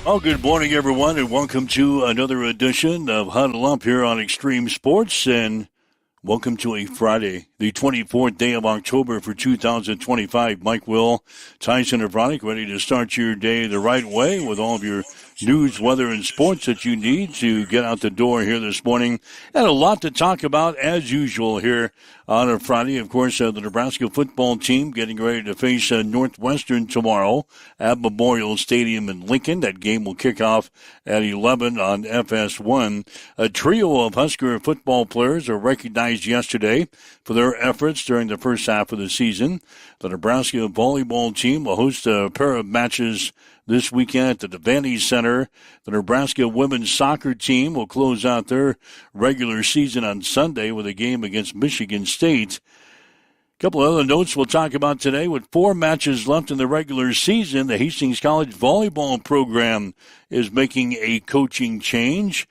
Oh, good morning, everyone, and welcome to another edition of Huddle Up here on Extreme Sports, and welcome to a Friday, the 24th day of October for 2025. Mike Will, Tyson and Veronica, ready to start your day the right way with all of your news, weather, and sports that you need to get out the door here this morning. And a lot to talk about, as usual, here on a Friday. Of course, the Nebraska football team getting ready to face Northwestern tomorrow at Memorial Stadium in Lincoln. That game will kick off at 11 on FS1. A trio of Husker football players are recognized yesterday for their efforts during the first half of the season. The Nebraska volleyball team will host a pair of matches this weekend at the Devaney Center. The Nebraska women's soccer team will close out their regular season on Sunday with a game against Michigan State. A couple of other notes we'll talk about today. With 4 matches left in the regular season, the Hastings College volleyball program is making a coaching change.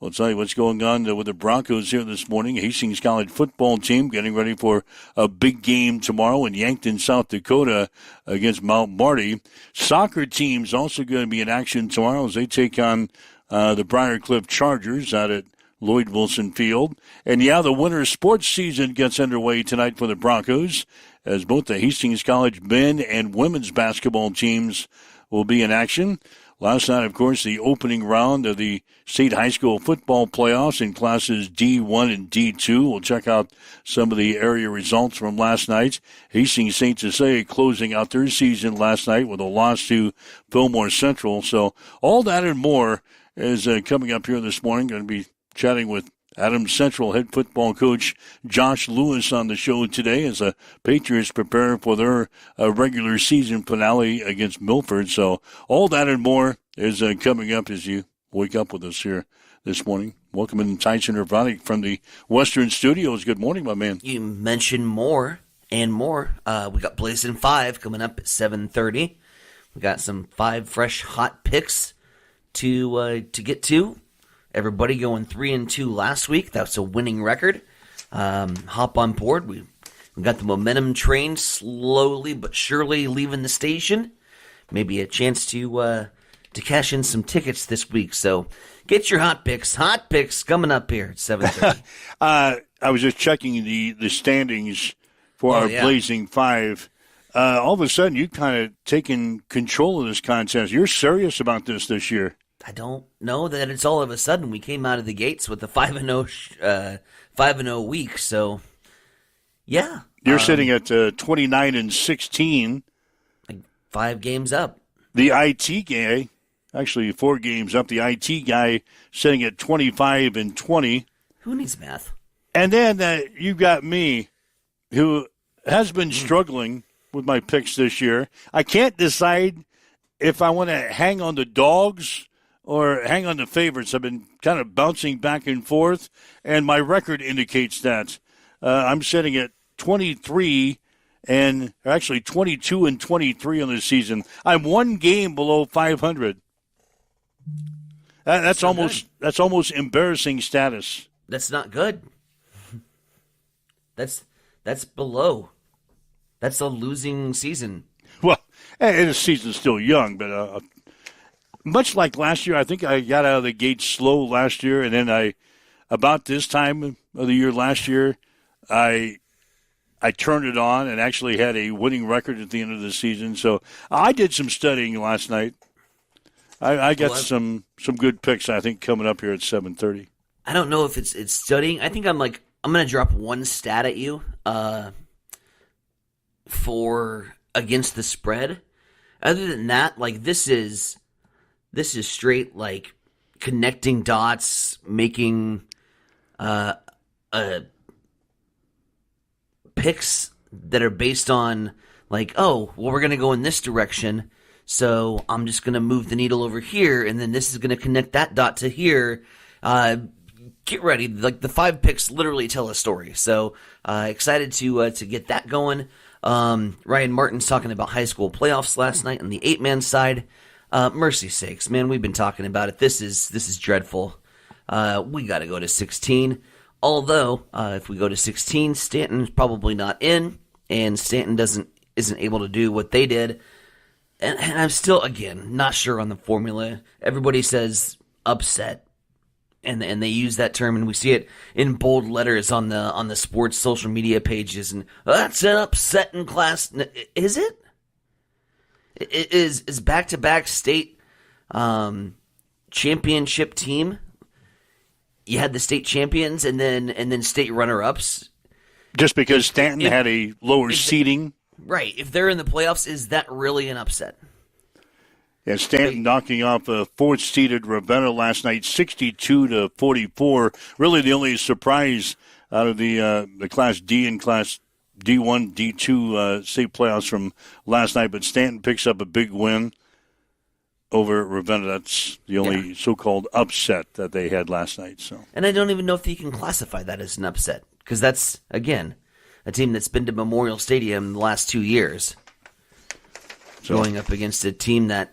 We'll tell you what's going on with the Broncos here this morning. Hastings College football team getting ready for a big game tomorrow in Yankton, South Dakota against Mount Marty. Soccer team's also going to be in action tomorrow as they take on the Briarcliff Chargers out at Lloyd Wilson Field. And the winter sports season gets underway tonight for the Broncos as both the Hastings College men and women's basketball teams will be in action. Last night, of course, the opening round of the state high school football playoffs in classes D1 and D2. We'll check out some of the area results from last night. Hastings St. Cecilia closing out their season last night with a loss to Fillmore Central. So all that and more is coming up here this morning. Going to be chatting with Adams Central head football coach Josh Lewis on the show today as the Patriots prepare for their regular season finale against Milford. So all that and more is coming up as you wake up with us here this morning. Welcome in Tyson Urbanik from the Western Studios. Good morning, my man. You mentioned more and more. We got Blazing 5 coming up at 7:30. We got some 5 fresh hot picks to get to. Everybody going 3-2 last week. That's a winning record. Hop on board. We got the momentum train slowly but surely leaving the station. Maybe a chance to cash in some tickets this week. So get your hot picks. Hot picks coming up here at 7:30. I was just checking the standings for our Blazing 5. All of a sudden, you kind of taken control of this contest. You're serious about this year. I don't know that it's all of a sudden. We came out of the gates with a 5-0 week, so yeah. You're sitting at 29-16. Like 5 games up. The IT guy, actually 4 games up. The IT guy sitting at 25-20. Who needs math? And then you've got me, who has been struggling with my picks this year. I can't decide if I want to hang on the dogs or hang on the favorites. I've been kind of bouncing back and forth, and my record indicates that. I'm sitting at 22-23 on the season. I'm 1 game below 500. That's almost embarrassing status. That's not good. That's below. That's a losing season. Well, and the season's still young, but much like last year, I think I got out of the gate slow last year, and then about this time of the year last year, I turned it on and actually had a winning record at the end of the season. So I did some studying last night. I got some good picks, I think, coming up here at 7:30. I don't know if it's studying. I think I'm going to drop one stat at you for against the spread. Other than that, this is straight connecting dots, making picks that are based on we're going to go in this direction, so I'm just going to move the needle over here, and then this is going to connect that dot to here. Get ready. The 5 picks literally tell a story. So excited to get that going. Ryan Martin's talking about high school playoffs last night on the 8-man side. Mercy sakes, man, we've been talking about it. This is dreadful. We got to go to 16. Although, if we go to 16, Stanton's probably not in, and Stanton isn't able to do what they did. And I'm still, again, not sure on the formula. Everybody says upset, and they use that term, and we see it in bold letters on the sports social media pages. And that's an upset in class. Is it? Is back-to-back state championship team? You had the state champions and then state runner-ups. Just because Stanton had a lower seeding. Right. If they're in the playoffs, is that really an upset? Yeah, Stanton knocking off a fourth-seeded Ravenna last night, 62-44. Really, the only surprise out of the Class D and Class D1, D2 state playoffs from last night. But Stanton picks up a big win over Ravenna. That's the only so-called upset that they had last night. So, and I don't even know if you can classify that as an upset, because that's, again, a team that's been to Memorial Stadium the last 2 years, going up against a team that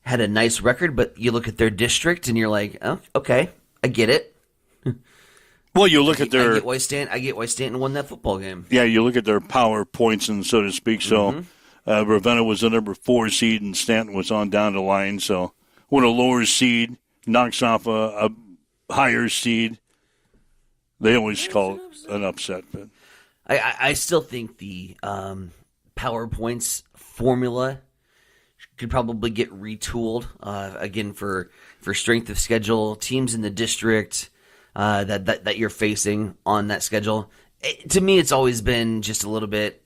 had a nice record, but you look at their district and you're like, oh, okay, I get it. Well, you look at their... I get why Stanton won that football game. Yeah, you look at their power points, and so to speak. So Ravenna was the number 4 seed, and Stanton was on down the line. So when a lower seed knocks off a higher seed, they always call it an upset. But I still think the PowerPoints formula could probably get retooled again for strength of schedule, teams in the district that you're facing on that schedule. To me, it's always been just a little bit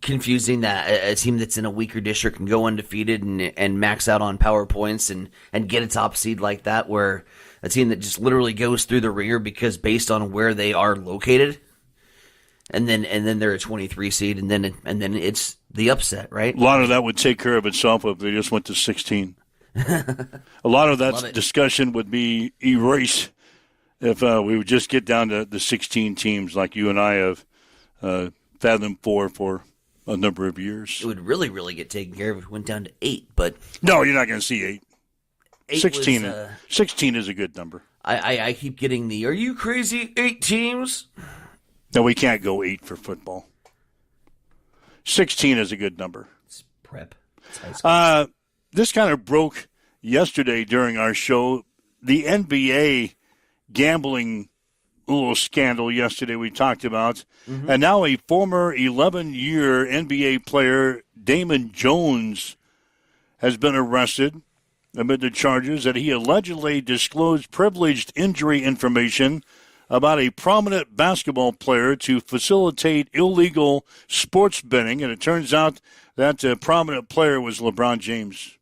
confusing that a team that's in a weaker district can go undefeated and max out on PowerPoints and get a top seed like that, where a team that just literally goes through the ringer because based on where they are located, and then they're a 23 seed, and then it's the upset, right? A lot of that would take care of itself if they just went to 16. A lot of that discussion would be erased if we would just get down to the 16 teams like you and I have fathomed for a number of years. It would really, really get taken care of if it went down to 8, but... No, you're not going to see 8. 16 is a good number. I keep getting the, are you crazy, 8 teams? No, we can't go 8 for football. 16 is a good number. It's prep. It's high school. This kind of broke yesterday during our show. The NBA gambling little scandal yesterday we talked about. Mm-hmm. And now a former 11-year NBA player, Damon Jones, has been arrested amid the charges that he allegedly disclosed privileged injury information about a prominent basketball player to facilitate illegal sports betting. And it turns out that prominent player was LeBron James.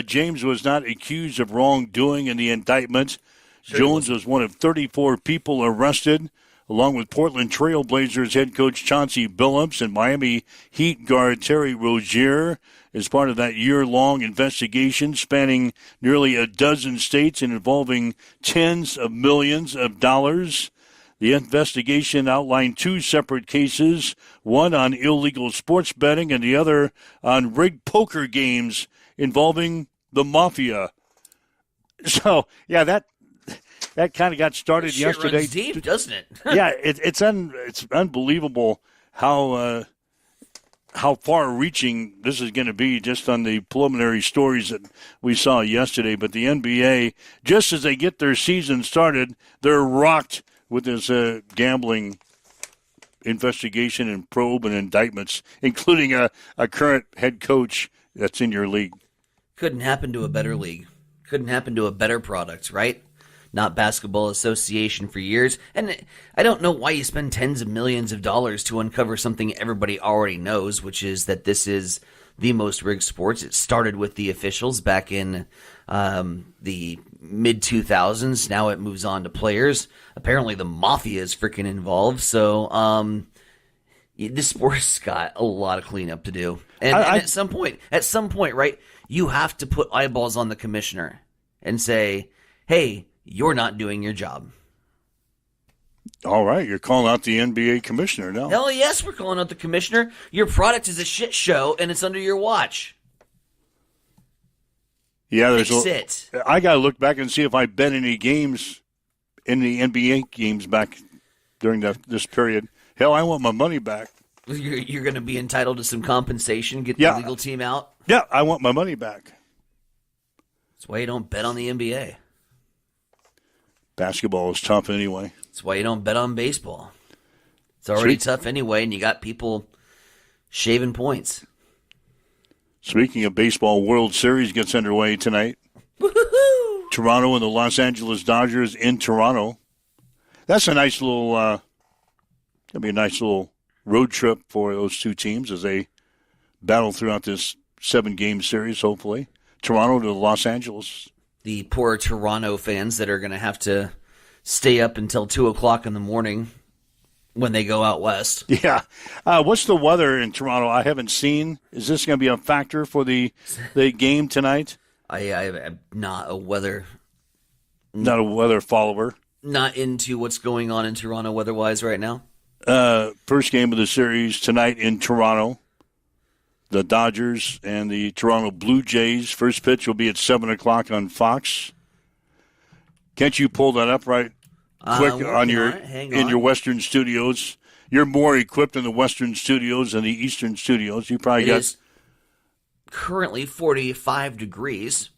James was not accused of wrongdoing in the indictment. Sure. Jones was one of 34 people arrested, along with Portland Trail Blazers head coach Chauncey Billups and Miami Heat guard Terry Rozier, as part of that year-long investigation spanning nearly a dozen states and involving tens of millions of dollars. The investigation outlined 2 separate cases, one on illegal sports betting and the other on rigged poker games involving the mafia. So, yeah, that kind of got started yesterday. Runs deep, doesn't it? Yeah, it's unbelievable how far-reaching this is going to be just on the preliminary stories that we saw yesterday. But the NBA, just as they get their season started, they're rocked with this gambling investigation and probe and indictments, including a current head coach that's in your league. Couldn't happen to a better league. Couldn't happen to a better product, right? Not Basketball Association for years. And I don't know why you spend tens of millions of dollars to uncover something everybody already knows, which is that this is the most rigged sports. It started with the officials back in the mid-2000s. Now it moves on to players. Apparently the mafia is freaking involved. So this sport's got a lot of cleanup to do. And at some point, right, you have to put eyeballs on the commissioner and say, hey, you're not doing your job. All right, you're calling out the NBA commissioner now. Hell yes, we're calling out the commissioner. Your product is a shit show, and it's under your watch. Yeah, Fix it. I got to look back and see if I bet any games in the NBA games back during this period. Hell, I want my money back. You're going to be entitled to some compensation, get Yeah. the legal team out. Yeah, I want my money back. That's why you don't bet on the NBA. Basketball is tough anyway. That's why you don't bet on baseball. It's already tough anyway, and you got people shaving points. Speaking of baseball, World Series gets underway tonight. Woo-hoo-hoo! Toronto and the Los Angeles Dodgers in Toronto. That's a nice little, gonna be a nice little road trip for those two teams as they battle throughout this 7-game series, hopefully. Toronto to Los Angeles. The poor Toronto fans that are going to have to stay up until 2 o'clock in the morning when they go out west. Yeah. What's the weather in Toronto? I haven't seen. Is this going to be a factor for the game tonight? I'm not a weather... Not a weather follower. Not into what's going on in Toronto weather-wise right now. First game of the series tonight in Toronto. The Dodgers and the Toronto Blue Jays. First pitch will be at 7 o'clock on Fox. Can't you pull that up right quick on your Western studios? You're more equipped in the Western studios than the Eastern studios. You probably got. Is currently 45 degrees.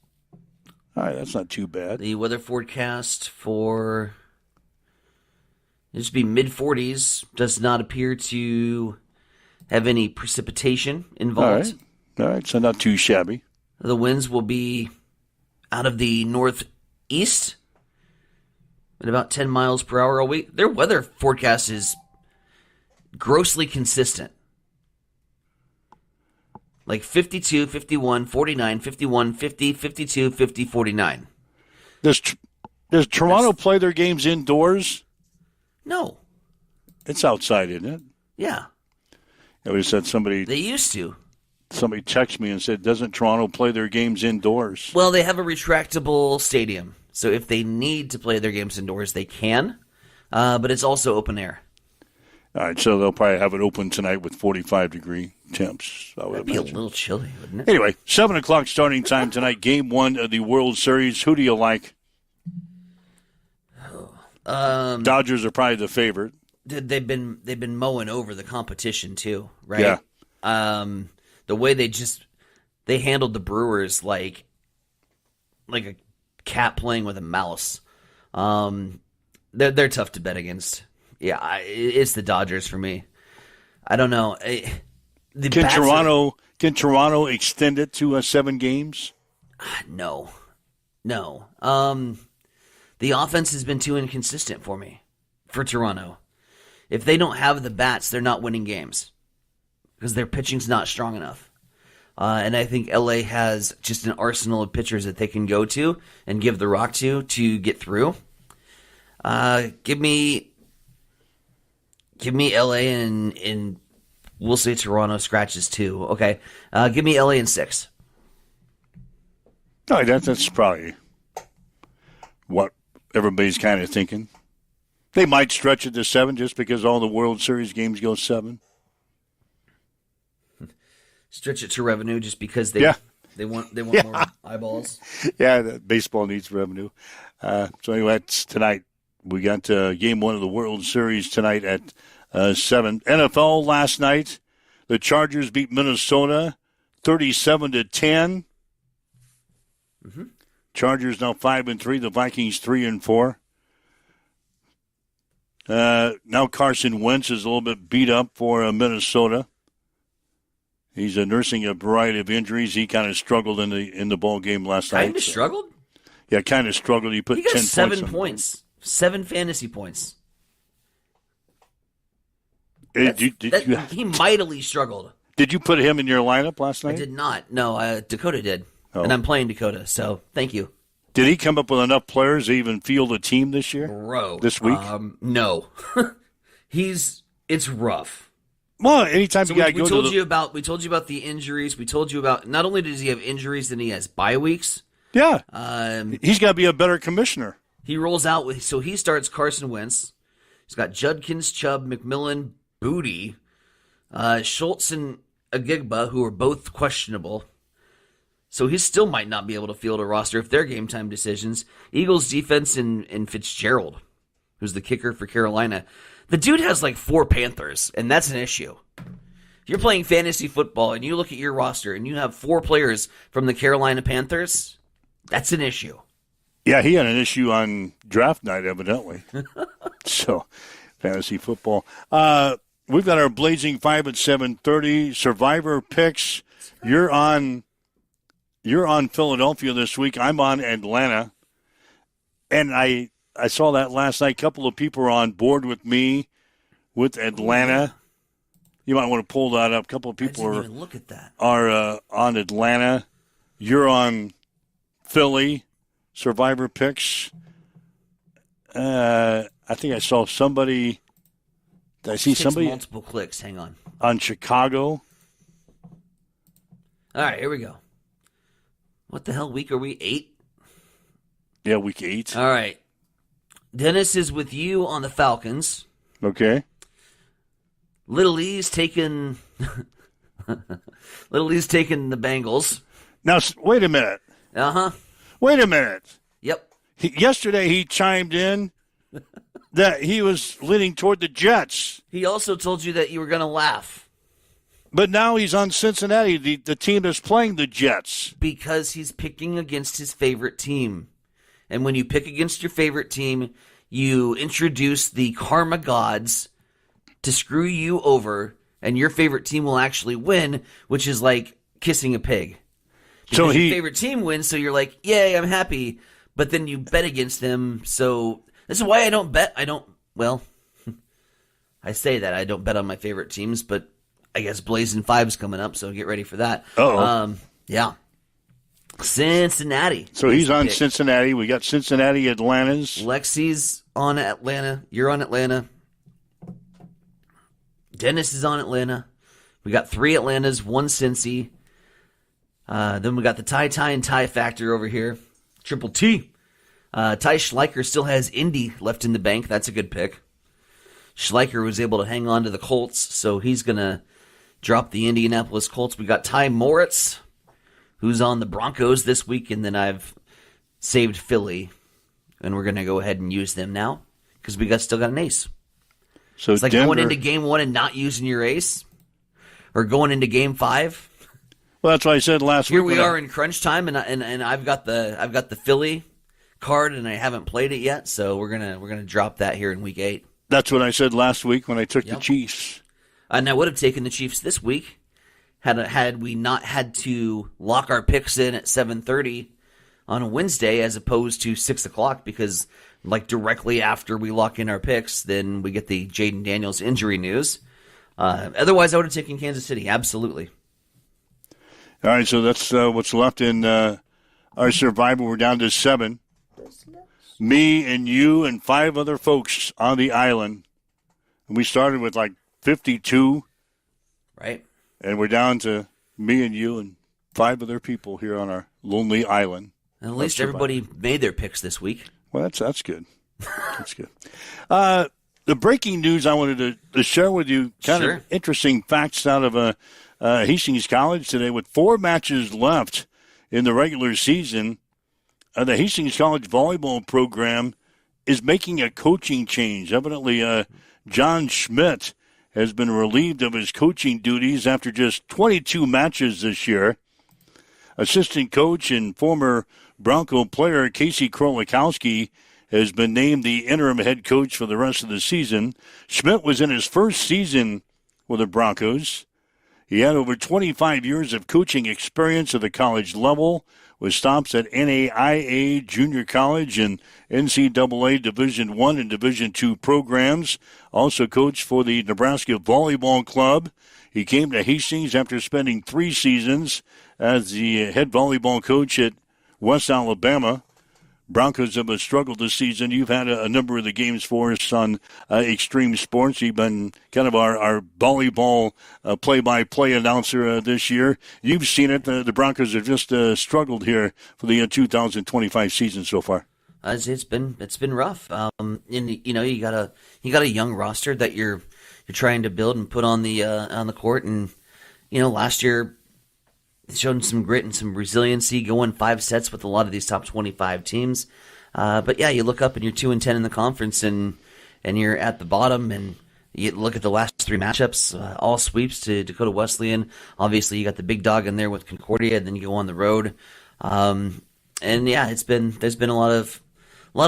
All right, that's not too bad. The weather forecast for it should be mid-40s. Does not appear to have any precipitation involved. All right, so not too shabby. The winds will be out of the northeast at about 10 miles per hour all week. Their weather forecast is grossly consistent. Like 52, 51, 49, 51, 50, 52, 50, 49. Does Toronto play their games indoors? No. It's outside, isn't it? Yeah. We said They used to. Somebody texted me and said, doesn't Toronto play their games indoors? Well, they have a retractable stadium. So if they need to play their games indoors, they can. But it's also open air. All right, so they'll probably have it open tonight with 45-degree temps. That'd be a little chilly, wouldn't it? Anyway, 7 o'clock starting time tonight, Game 1 of the World Series. Who do you like? Dodgers are probably the favorite. They've been mowing over the competition too, right? Yeah. The way they handled the Brewers like a cat playing with a mouse. They're tough to bet against. Yeah, it's the Dodgers for me. I don't know. Can Toronto extend it to 7 games? No. The offense has been too inconsistent for me, for Toronto. If they don't have the bats, they're not winning games because their pitching's not strong enough. And I think LA has just an arsenal of pitchers that they can go to and give the rock to get through. Give me LA and we'll say Toronto scratches too. Okay. Give me LA in 6. No, that's probably what everybody's kind of thinking. They might stretch it to 7 just because all the World Series games go 7. Stretch it to revenue just because they want more eyeballs. Yeah, baseball needs revenue. So anyway, it's tonight. We got Game 1 of the World Series tonight at 7. NFL last night, the Chargers beat Minnesota 37-10. Mm-hmm. Chargers now 5-3. The Vikings 3-4. Now Carson Wentz is a little bit beat up for Minnesota. He's nursing a variety of injuries. He kind of struggled in the ball game last night. Kind of struggled? Yeah, kind of struggled. He put he got 10 7 points. 7 fantasy points. He mightily struggled. Did you put him in your lineup last night? I did not. No, Dakota did. Oh. And I'm playing Dakota, so thank you. Did he come up with enough players to even field a team this year? Bro. This week? No. It's rough. Well, anytime so you got to go we told you about the injuries. We told you about not only does he have injuries, then he has bye weeks. Yeah. He's got to be a better commissioner. He rolls out so he starts Carson Wentz. He's got Judkins, Chubb, McMillan, Booty, Schultz, and Agigba, who are both questionable. So he still might not be able to field a roster if they're game time decisions. Eagles defense and Fitzgerald, who's the kicker for Carolina. The dude has like 4 Panthers, and that's an issue. If you're playing fantasy football and you look at your roster and you have 4 players from the Carolina Panthers, that's an issue. Yeah, he had an issue on draft night, evidently. So, fantasy football. We've got our Blazing 5 at 7:30 Survivor picks. You're on Philadelphia this week. I'm on Atlanta, and I saw that last night. A couple of people are on board with me with Atlanta. You might want to pull that up. A couple of people I didn't even look at that. are on Atlanta. You're on Philly. Survivor picks. I think I saw somebody. Did I see somebody? Multiple clicks. Hang on. On Chicago. All right, here we go. What the hell week are we? 8? Yeah, week 8. All right. Dennis is with you on the Falcons. Okay. Little E's taking the Bengals. Now, wait a minute. Uh-huh. Wait a minute. Yep. Yesterday he chimed in that he was leaning toward the Jets. He also told you that you were going to laugh. But now he's on Cincinnati, the team that's playing the Jets. Because he's picking against his favorite team. And when you pick against your favorite team, you introduce the karma gods to screw you over, and your favorite team will actually win, which is like kissing a pig. Because your favorite team wins, so you're like, yay, I'm happy. But then you bet against them, so this is why I don't bet. I say that I don't bet on my favorite teams, but I guess Blazing 5's coming up, so get ready for that. Yeah. Cincinnati. So he's on Cincinnati. We got Cincinnati, Atlanta's. Lexi's on Atlanta. You're on Atlanta. Dennis is on Atlanta. We got 3 Atlantas, 1 Cincy. Then we got the Ty and Ty Factor over here. Triple T. Ty Schleicher still has Indy left in the bank. That's a good pick. Schleicher was able to hang on to the Colts, so he's going to drop the Indianapolis Colts. We got Ty Moritz, who's on the Broncos this week, and then I've saved Philly, and we're going to go ahead and use them now because still got an ace. So it's like Denver, going into game 1 and not using your ace, or going into game 5. Well, that's what I said last week. Here we are in crunch time, and I've got the Philly card, and I haven't played it yet, so we're gonna drop that here in week 8. That's what I said last week when I took the Chiefs. And I would have taken the Chiefs this week had we not had to lock our picks in at 7:30 on a Wednesday as opposed to 6 o'clock, because like directly after we lock in our picks, then we get the Jaden Daniels injury news. Otherwise, I would have taken Kansas City, absolutely. All right, so that's what's left in our Survivor. We're down to 7. Me and you and 5 other folks on the island. And we started with like 52. Right. And we're down to me and you and 5 other people here on our lonely island. And at least everybody made their picks this week. Well, that's good. That's good. The breaking news I wanted to share with you, kind of interesting facts out of Hastings College today. With 4 matches left in the regular season, the Hastings College volleyball program is making a coaching change. Evidently, John Schmidt has been relieved of his coaching duties after just 22 matches this year. Assistant coach and former Bronco player Casey Krolikowski has been named the interim head coach for the rest of the season. Schmidt was in his first season with the Broncos. He had over 25 years of coaching experience at the college level, with stops at NAIA Junior College and NCAA Division I and Division II programs. Also coached for the Nebraska Volleyball Club. He came to Hastings after spending 3 seasons as the head volleyball coach at West Alabama. Broncos have struggled this season. You've had a number of the games for us on Extreme Sports. You've been kind of our volleyball play-by-play announcer this year. You've seen it. The Broncos have just struggled here for the 2025 season so far. It's been rough. And you got a young roster that you're trying to build and put on the court. And last year showed some grit and some resiliency, going 5 sets with a lot of these top 25 teams. But yeah, you look up and you're 2-10 in the conference, and you're at the bottom, and You look at the last three matchups, all sweeps to Dakota Wesleyan. Obviously, you got the big dog in there with Concordia, and then you go on the road. And yeah, there's been a lot of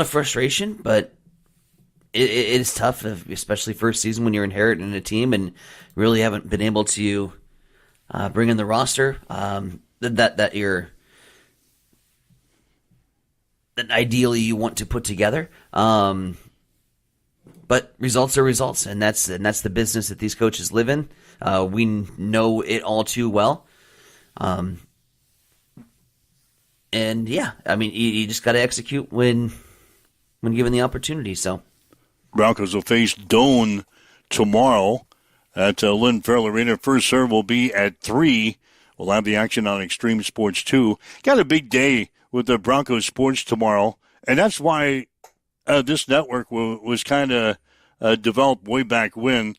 frustration, but it is tough, especially first season when you're inheriting a team and really haven't been able to bring in the roster that ideally you want to put together. But results are results, and that's the business that these coaches live in. We know it all too well. And yeah, I mean, you just got to execute when given the opportunity. So, Broncos will face Doane tomorrow at Lynn Farrell Arena. First serve will be at 3. We'll have the action on Extreme Sports 2. Got a big day with the Broncos sports tomorrow, and that's why this network was kind of developed way back when.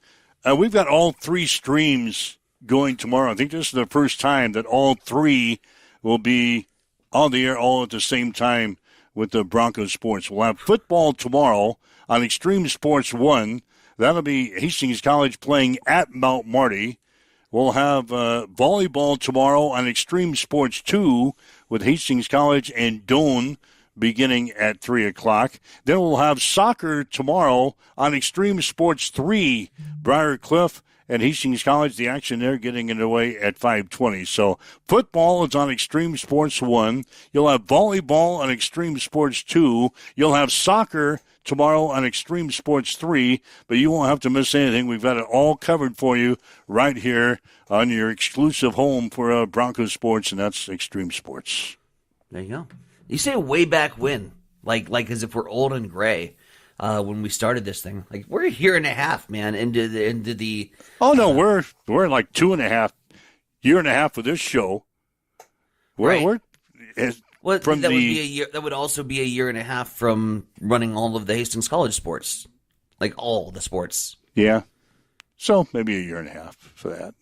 We've got all 3 streams going tomorrow. I think this is the first time that all 3 will be on the air all at the same time with the Broncos sports. We'll have football tomorrow on Extreme Sports 1. That'll be Hastings College playing at Mount Marty. We'll have volleyball tomorrow on Extreme Sports 2 with Hastings College and Doane beginning at 3 o'clock. Then we'll have soccer tomorrow on Extreme Sports 3, Briar Cliff and Hastings College. The action there getting underway at 5:20. So football is on Extreme Sports 1. You'll have volleyball on Extreme Sports 2. You'll have soccer tomorrow on Extreme Sports 3, but you won't have to miss anything. We've got it all covered for you right here on your exclusive home for Broncos sports, and that's Extreme Sports. There you go. You say way back when, like as if we're old and gray, when we started this thing. Like, we're a year and a half, man, into the. Oh no, we're like 2.5 year and a half with this show. We're well, from that would be a year. That would also be a year and a half from running all of the Hastings College sports, like all the sports. Yeah, so maybe a year and a half for that.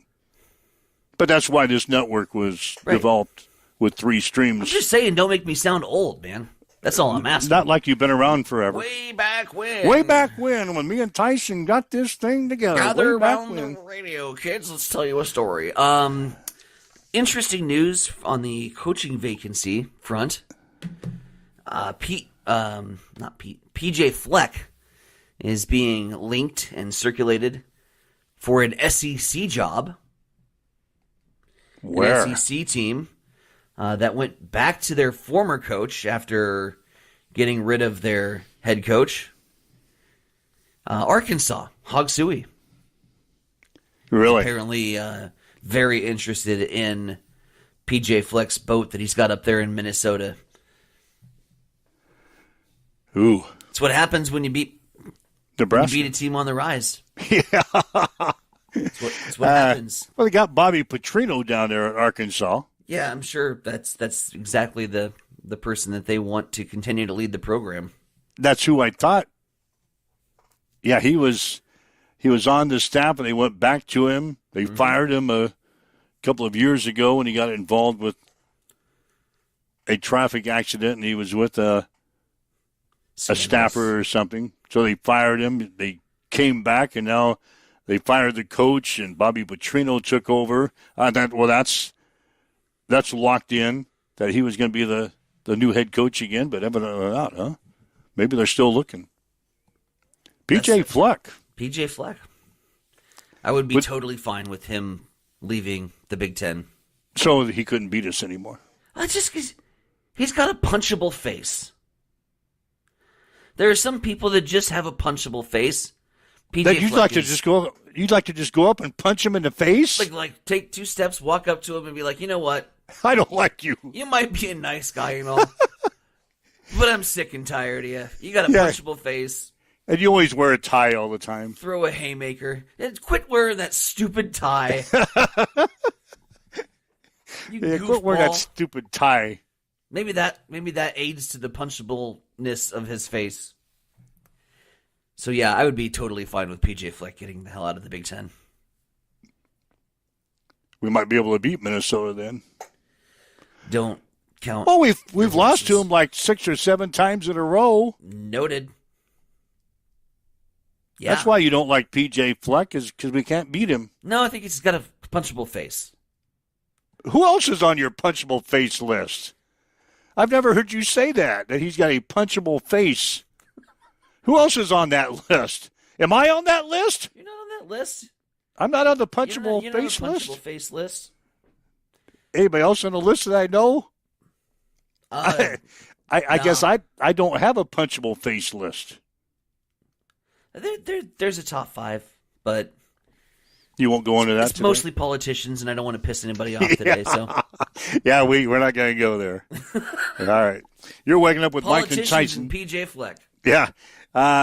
But that's why this network was developed with 3 streams. I'm just saying, don't make me sound old, man. That's all I'm asking. Not like you've been around forever. Way back when. Way back when me and Tyson got this thing together. Gather around the radio, kids. Let's tell you a story. Interesting news on the coaching vacancy front. PJ Fleck is being linked and circulated for an SEC job. Where? An SEC team that went back to their former coach after getting rid of their head coach. Arkansas, Hog Sui. Really? Apparently very interested in PJ Fleck's boat that he's got up there in Minnesota. Ooh. It's what happens when you beat Nebraska. You beat a team on the rise. Yeah. It's what happens. Well, they got Bobby Petrino down there at Arkansas. Yeah, I'm sure that's exactly the person that they want to continue to lead the program. That's who I thought. Yeah, he was on the staff, and they went back to him. They fired him a couple of years ago when he got involved with a traffic accident, and he was with a staffer or something. So they fired him. They came back, and now they fired the coach, and Bobby Petrino took over. That's locked in, that he was going to be the new head coach again, but evidently not, huh? Maybe they're still looking. PJ Fleck. PJ Fleck. I would be totally fine with him leaving the Big Ten. So he couldn't beat us anymore. Just because he's got a punchable face. There are some people that just have a punchable face. You'd like to just go up and punch him in the face? Like take 2 steps, walk up to him and be like, you know what? I don't like you. You might be a nice guy and all, but I'm sick and tired of you. You got a punchable face. And you always wear a tie all the time. Throw a haymaker. And quit wearing that stupid tie. Quit wearing that stupid tie. Maybe that aids to the punchableness of his face. So yeah, I would be totally fine with PJ Fleck getting the hell out of the Big Ten. We might be able to beat Minnesota then. Don't count. Well, we've lost to them like 6 or 7 times in a row. Noted. Yeah. That's why you don't like P.J. Fleck, is because we can't beat him. No, I think he's got a punchable face. Who else is on your punchable face list? I've never heard you say that he's got a punchable face. Who else is on that list? Am I on that list? You're not on that list. I'm not on the punchable you're face not on the punchable list. Face list. Anybody else on the list that I know? I No. guess I don't have a punchable face list. There's a top 5, but You won't go into that it's today? mostly politicians, and I don't want to piss anybody off today. So Yeah, we're not going to go there. All right. You're waking up with Mike and politicians Tyson. and PJ Fleck. Yeah.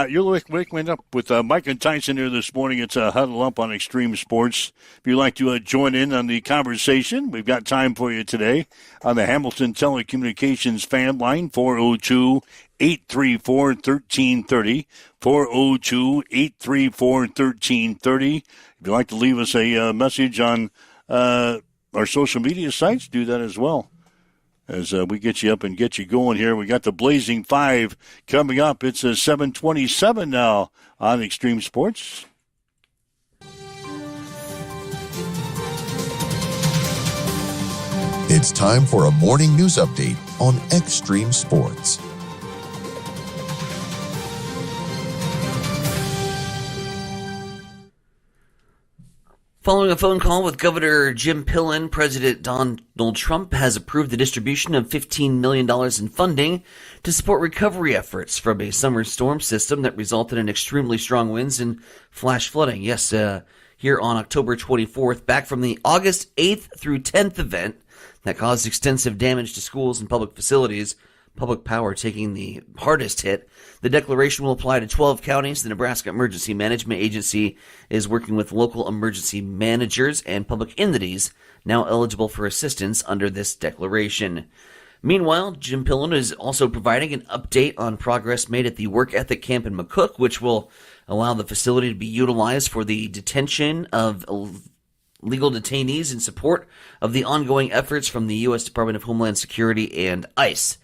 You're waking up with Mike and Tyson here this morning. It's a Huddle Up on Extreme Sports. If you'd like to join in on the conversation, we've got time for you today on the Hamilton Telecommunications fan line, 402-834-1330, 402-834-1330. If you'd like to leave us a message on our social media sites, do that as well. As we get you up and get you going here, we got the Blazing 5 coming up. It's 7:27 now on Extreme Sports. It's time for a morning news update on Extreme Sports. Following a phone call with Governor Jim Pillen, President Donald Trump has approved the distribution of $15 million in funding to support recovery efforts from a summer storm system that resulted in extremely strong winds and flash flooding. Yes, here on October 24th, back from the August 8th through 10th event that caused extensive damage to schools and public facilities, public power taking the hardest hit. The declaration will apply to 12 counties. The Nebraska Emergency Management Agency is working with local emergency managers and public entities now eligible for assistance under this declaration. Meanwhile, Jim Pillen is also providing an update on progress made at the work ethic camp in McCook, which will allow the facility to be utilized for the detention of legal detainees in support of the ongoing efforts from the U.S. Department of Homeland Security and ICE.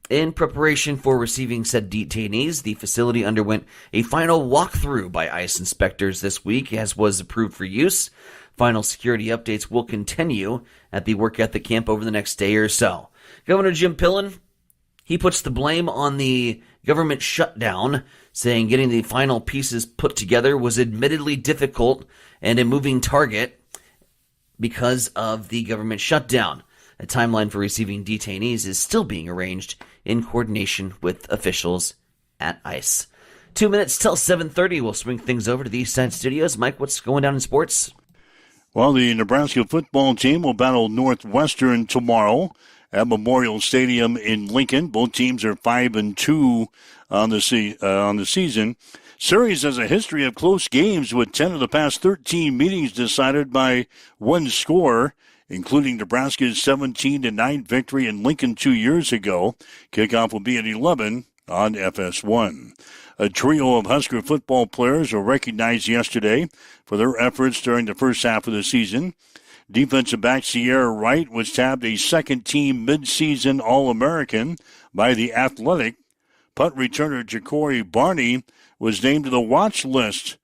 In preparation for receiving said detainees, the facility underwent a final walkthrough by ICE inspectors this week, as was approved for use. Final security updates will continue at the work ethic camp over the next day or so. Governor Jim Pillen, he puts the blame on the government shutdown, saying getting the final pieces put together was admittedly difficult and a moving target because of the government shutdown. A timeline for receiving detainees is still being arranged in coordination with officials at ICE. 2 minutes till 7:30. We'll swing things over to the East Side Studios. Mike, what's going down in sports? Well, the Nebraska football team will battle Northwestern tomorrow at Memorial Stadium in Lincoln. Both teams are 5-2 on the season. Series has a history of close games, with 10 of the past 13 meetings decided by one score, including Nebraska's 17-9 victory in Lincoln 2 years ago. Kickoff will be at 11 on FS1. A trio of Husker football players were recognized yesterday for their efforts during the first half of the season. Defensive back Sierra Wright was tabbed a second-team midseason All-American by The Athletic. Punt returner Ja'Cory Barney was named to the watch list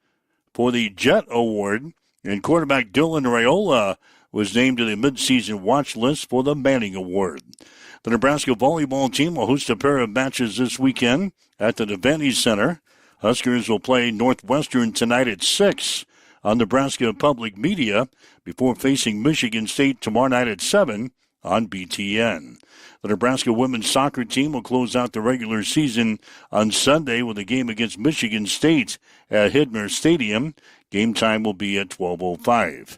for the Jet Award, and quarterback Dylan Raiola was named to the midseason watch list for the Manning Award. The Nebraska volleyball team will host a pair of matches this weekend at the Devaney Center. Huskers will play Northwestern tonight at 6 on Nebraska Public Media before facing Michigan State tomorrow night at 7 on BTN. The Nebraska women's soccer team will close out the regular season on Sunday with a game against Michigan State at Hidmer Stadium. Game time will be at 12:05.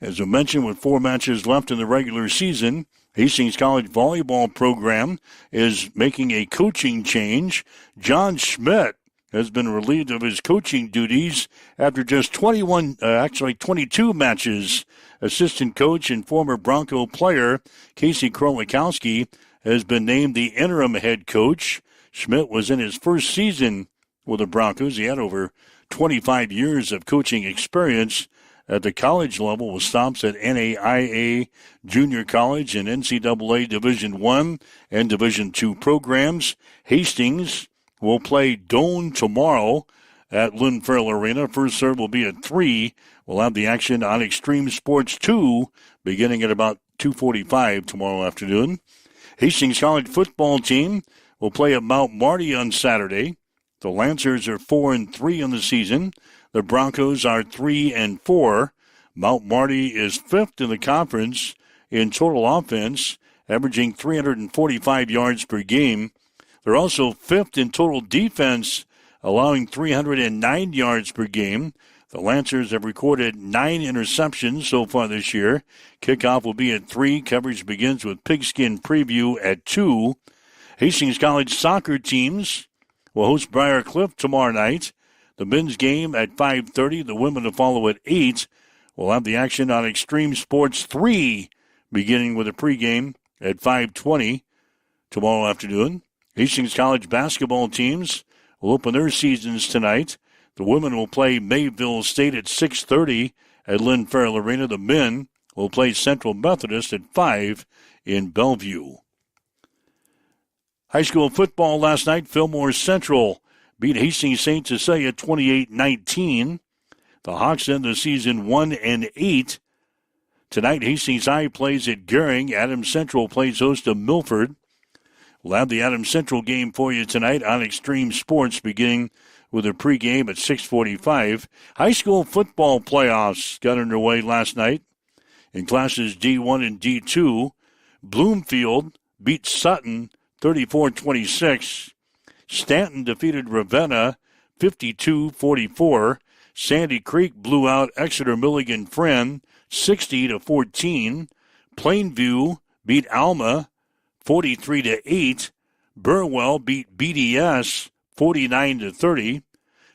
As I mentioned, with 4 matches left in the regular season, Hastings College volleyball program is making a coaching change. John Schmidt has been relieved of his coaching duties after just 22 matches. Assistant coach and former Bronco player Casey Krolikowski has been named the interim head coach. Schmidt was in his first season with the Broncos. He had over 25 years of coaching experience at the college level with stops at NAIA Junior College and NCAA Division I and Division II programs. Hastings will play Doane tomorrow at Lynn Farrell Arena. First serve will be at 3. We'll have the action on Extreme Sports 2 beginning at about 2:45 tomorrow afternoon. Hastings College football team will play at Mount Marty on Saturday. The Lancers are 4-3 in the season. The Broncos are 3-4. Mount Marty is 5th in the conference in total offense, averaging 345 yards per game. They're also 5th in total defense, allowing 309 yards per game. The Lancers have recorded 9 interceptions so far this year. Kickoff will be at 3. Coverage begins with Pigskin Preview at 2. Hastings College soccer teams will host Briar Cliff tomorrow night. The men's game at 5:30. The women to follow at 8. We'll have the action on Extreme Sports 3, beginning with a pregame at 5:20 tomorrow afternoon. Hastings College basketball teams will open their seasons tonight. The women will play Mayville State at 6:30 at Lynn Farrell Arena. The men will play Central Methodist at 5 in Bellevue. High school football last night, Fillmore Central beat Hastings St. Cecilia 28-19. The Hawks end the season 1-8. Tonight, Hastings High plays at Goering. Adams Central plays host to Milford. We'll have the Adams Central game for you tonight on Extreme Sports, beginning with a pregame at 6:45. High school football playoffs got underway last night in classes D1 and D2. Bloomfield beat Sutton 34-26. Stanton defeated Ravenna 52-44. Sandy Creek blew out Exeter Milligan Friend 60-14. Plainview beat Alma 43-8. Burwell beat BDS 49-30.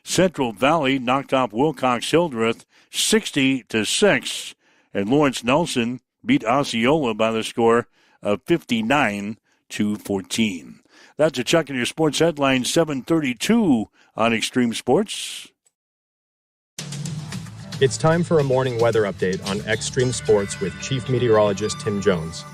Central Valley knocked off Wilcox Hildreth 60-6. And Lawrence Nelson beat Osceola by the score of 59-14. That's a check in your sports headlines, 7:32 on Extreme Sports. It's time for a morning weather update on Extreme Sports with Chief Meteorologist Tim Jones.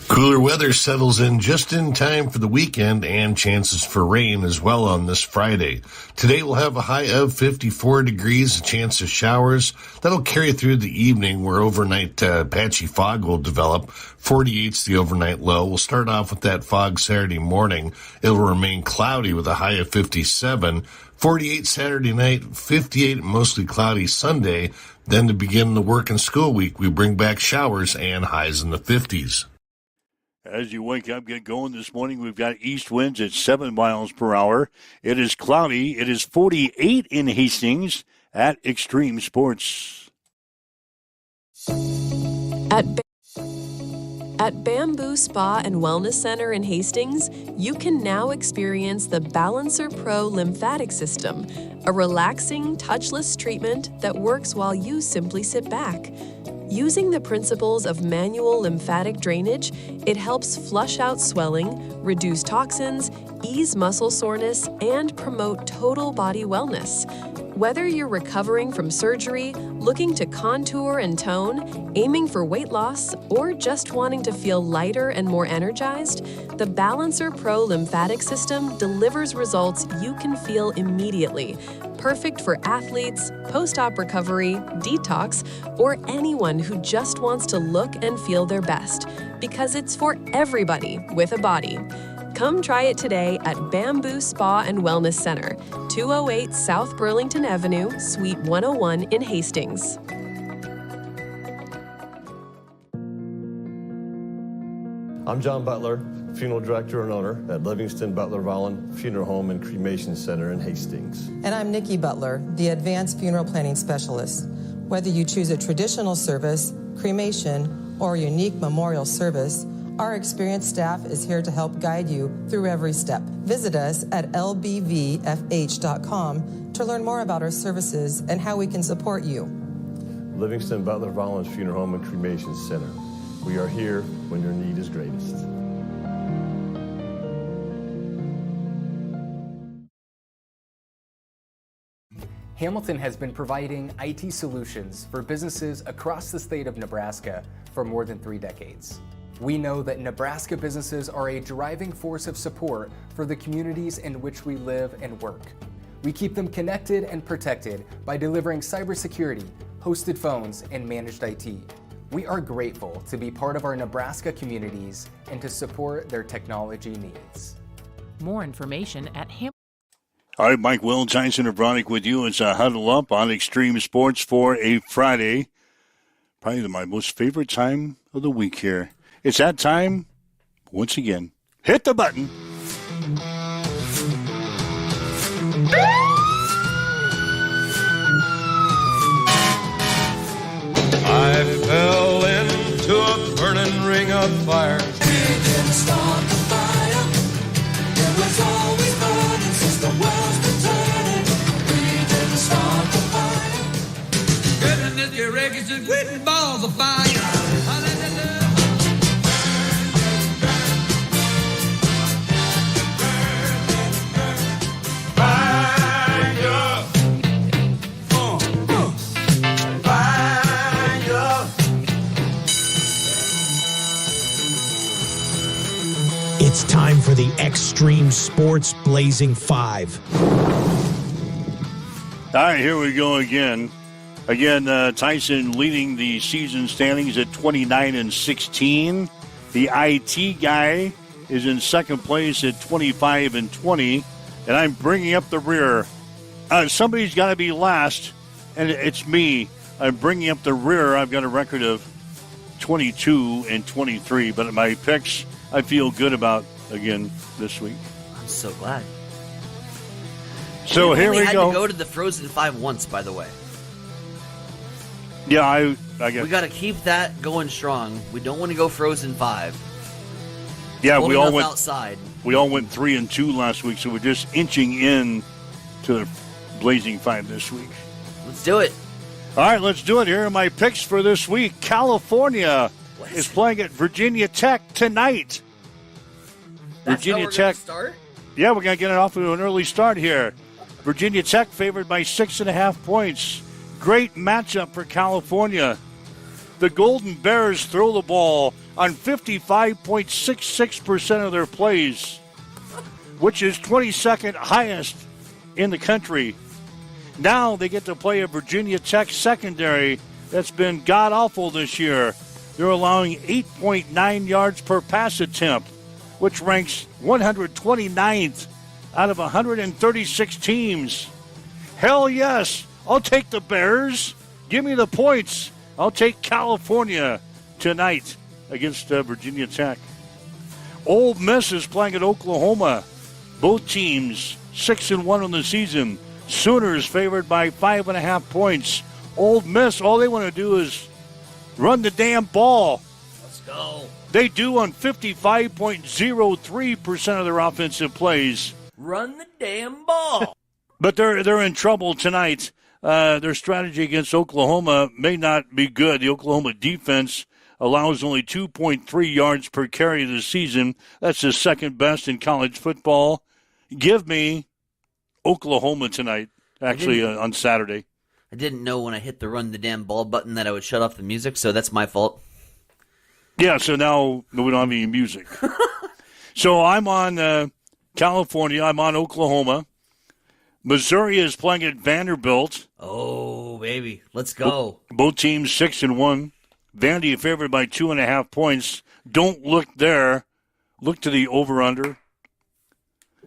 Cooler weather settles in just in time for the weekend and chances for rain as well on this Friday. Today we'll have a high of 54 degrees, a chance of showers. That'll carry through the evening where overnight patchy fog will develop. 48's the overnight low. We'll start off with that fog Saturday morning. It'll remain cloudy with a high of 57. 48 Saturday night, 58 mostly cloudy Sunday. Then to begin the work and school week, we bring back showers and highs in the 50s. As you wake up, get going this morning, we've got east winds at 7 miles per hour. It is cloudy. It is 48 in Hastings at Extreme Sports. At Bamboo Spa and Wellness Center in Hastings, you can now experience the Balancer Pro lymphatic system, a relaxing, touchless treatment that works while you simply sit back. Using the principles of manual lymphatic drainage, it helps flush out swelling, reduce toxins, ease muscle soreness, and promote total body wellness. Whether you're recovering from surgery, looking to contour and tone, aiming for weight loss, or just wanting to feel lighter and more energized, the Balancer Pro lymphatic system delivers results you can feel immediately. Perfect for athletes, post-op recovery, detox, or anyone who just wants to look and feel their best, because it's for everybody with a body. Come try it today at Bamboo Spa and Wellness Center, 208 South Burlington Avenue, Suite 101 in Hastings. I'm John Butler, Funeral Director and Owner at Livingston Butler Vollen Funeral Home and Cremation Center in Hastings. And I'm Nikki Butler, the Advanced Funeral Planning Specialist. Whether you choose a traditional service, cremation, or a unique memorial service, our experienced staff is here to help guide you through every step. Visit us at lbvfh.com to learn more about our services and how we can support you. Livingston Butler Vollen Funeral Home and Cremation Center. We are here when your need is greatest. Hamilton has been providing IT solutions for businesses across the state of Nebraska for more than 3 decades. We know that Nebraska businesses are a driving force of support for the communities in which we live and work. We keep them connected and protected by delivering cybersecurity, hosted phones, and managed IT. We are grateful to be part of our Nebraska communities and to support their technology needs. More information at All right, Mike Will, Tyson and Bronick with you. It's a Huddle Up on Extreme Sports for a Friday. Probably my most favorite time of the week here. It's that time, once again. Hit the button. I fell into a burning ring of fire. We didn't start the fire. It was always burning since the world's been turning. We didn't start the fire. Goodness, your records are quitting balls of fire. It's time for the Extreme Sports Blazing 5. All right, here we go again. Tyson leading the season standings at 29-16. The IT guy is in second place at 25-20. And I'm bringing up the rear. Somebody's got to be last, and it's me. I'm bringing up the rear. I've got a record of 22-23. But my picks, I feel good about again this week. I'm so glad. So here we had go. To go to the Frozen 5 once, by the way. Yeah, I guess. We got to keep that going strong. We don't want to go Frozen 5. Yeah, we all went outside. We all went 3-2 last week, so we're just inching in to the Blazing 5 this week. Let's do it. All right, let's do it. Here are my picks for this week. California is playing at Virginia Tech tonight. That's Virginia how we're Tech. Gonna start? Yeah, we're going to get it off to an early start here. Virginia Tech favored by 6.5 points. Great matchup for California. The Golden Bears throw the ball on 55.66% of their plays, which is 22nd highest in the country. Now they get to play a Virginia Tech secondary that's been god-awful this year. They're allowing 8.9 yards per pass attempt, which ranks 129th out of 136 teams. Hell yes, I'll take the Bears. Give me the points. I'll take California tonight against Virginia Tech. Ole Miss is playing at Oklahoma. Both teams 6-1 on the season. Sooners favored by 5.5 points. Ole Miss, all they want to do is run the damn ball. Let's go. They do on 55.03% of their offensive plays. Run the damn ball. But they're in trouble tonight. Their strategy against Oklahoma may not be good. The Oklahoma defense allows only 2.3 yards per carry this season. That's the second best in college football. Give me Oklahoma tonight, actually, on Saturday. I didn't know when I hit the run the damn ball button that I would shut off the music, so that's my fault. Yeah, so now we don't have any music. So I'm on California. I'm on Oklahoma. Missouri is playing at Vanderbilt. Oh, baby. Let's go. Both teams 6-1. Vandy favored by 2.5 points. Don't look there. Look to the over-under.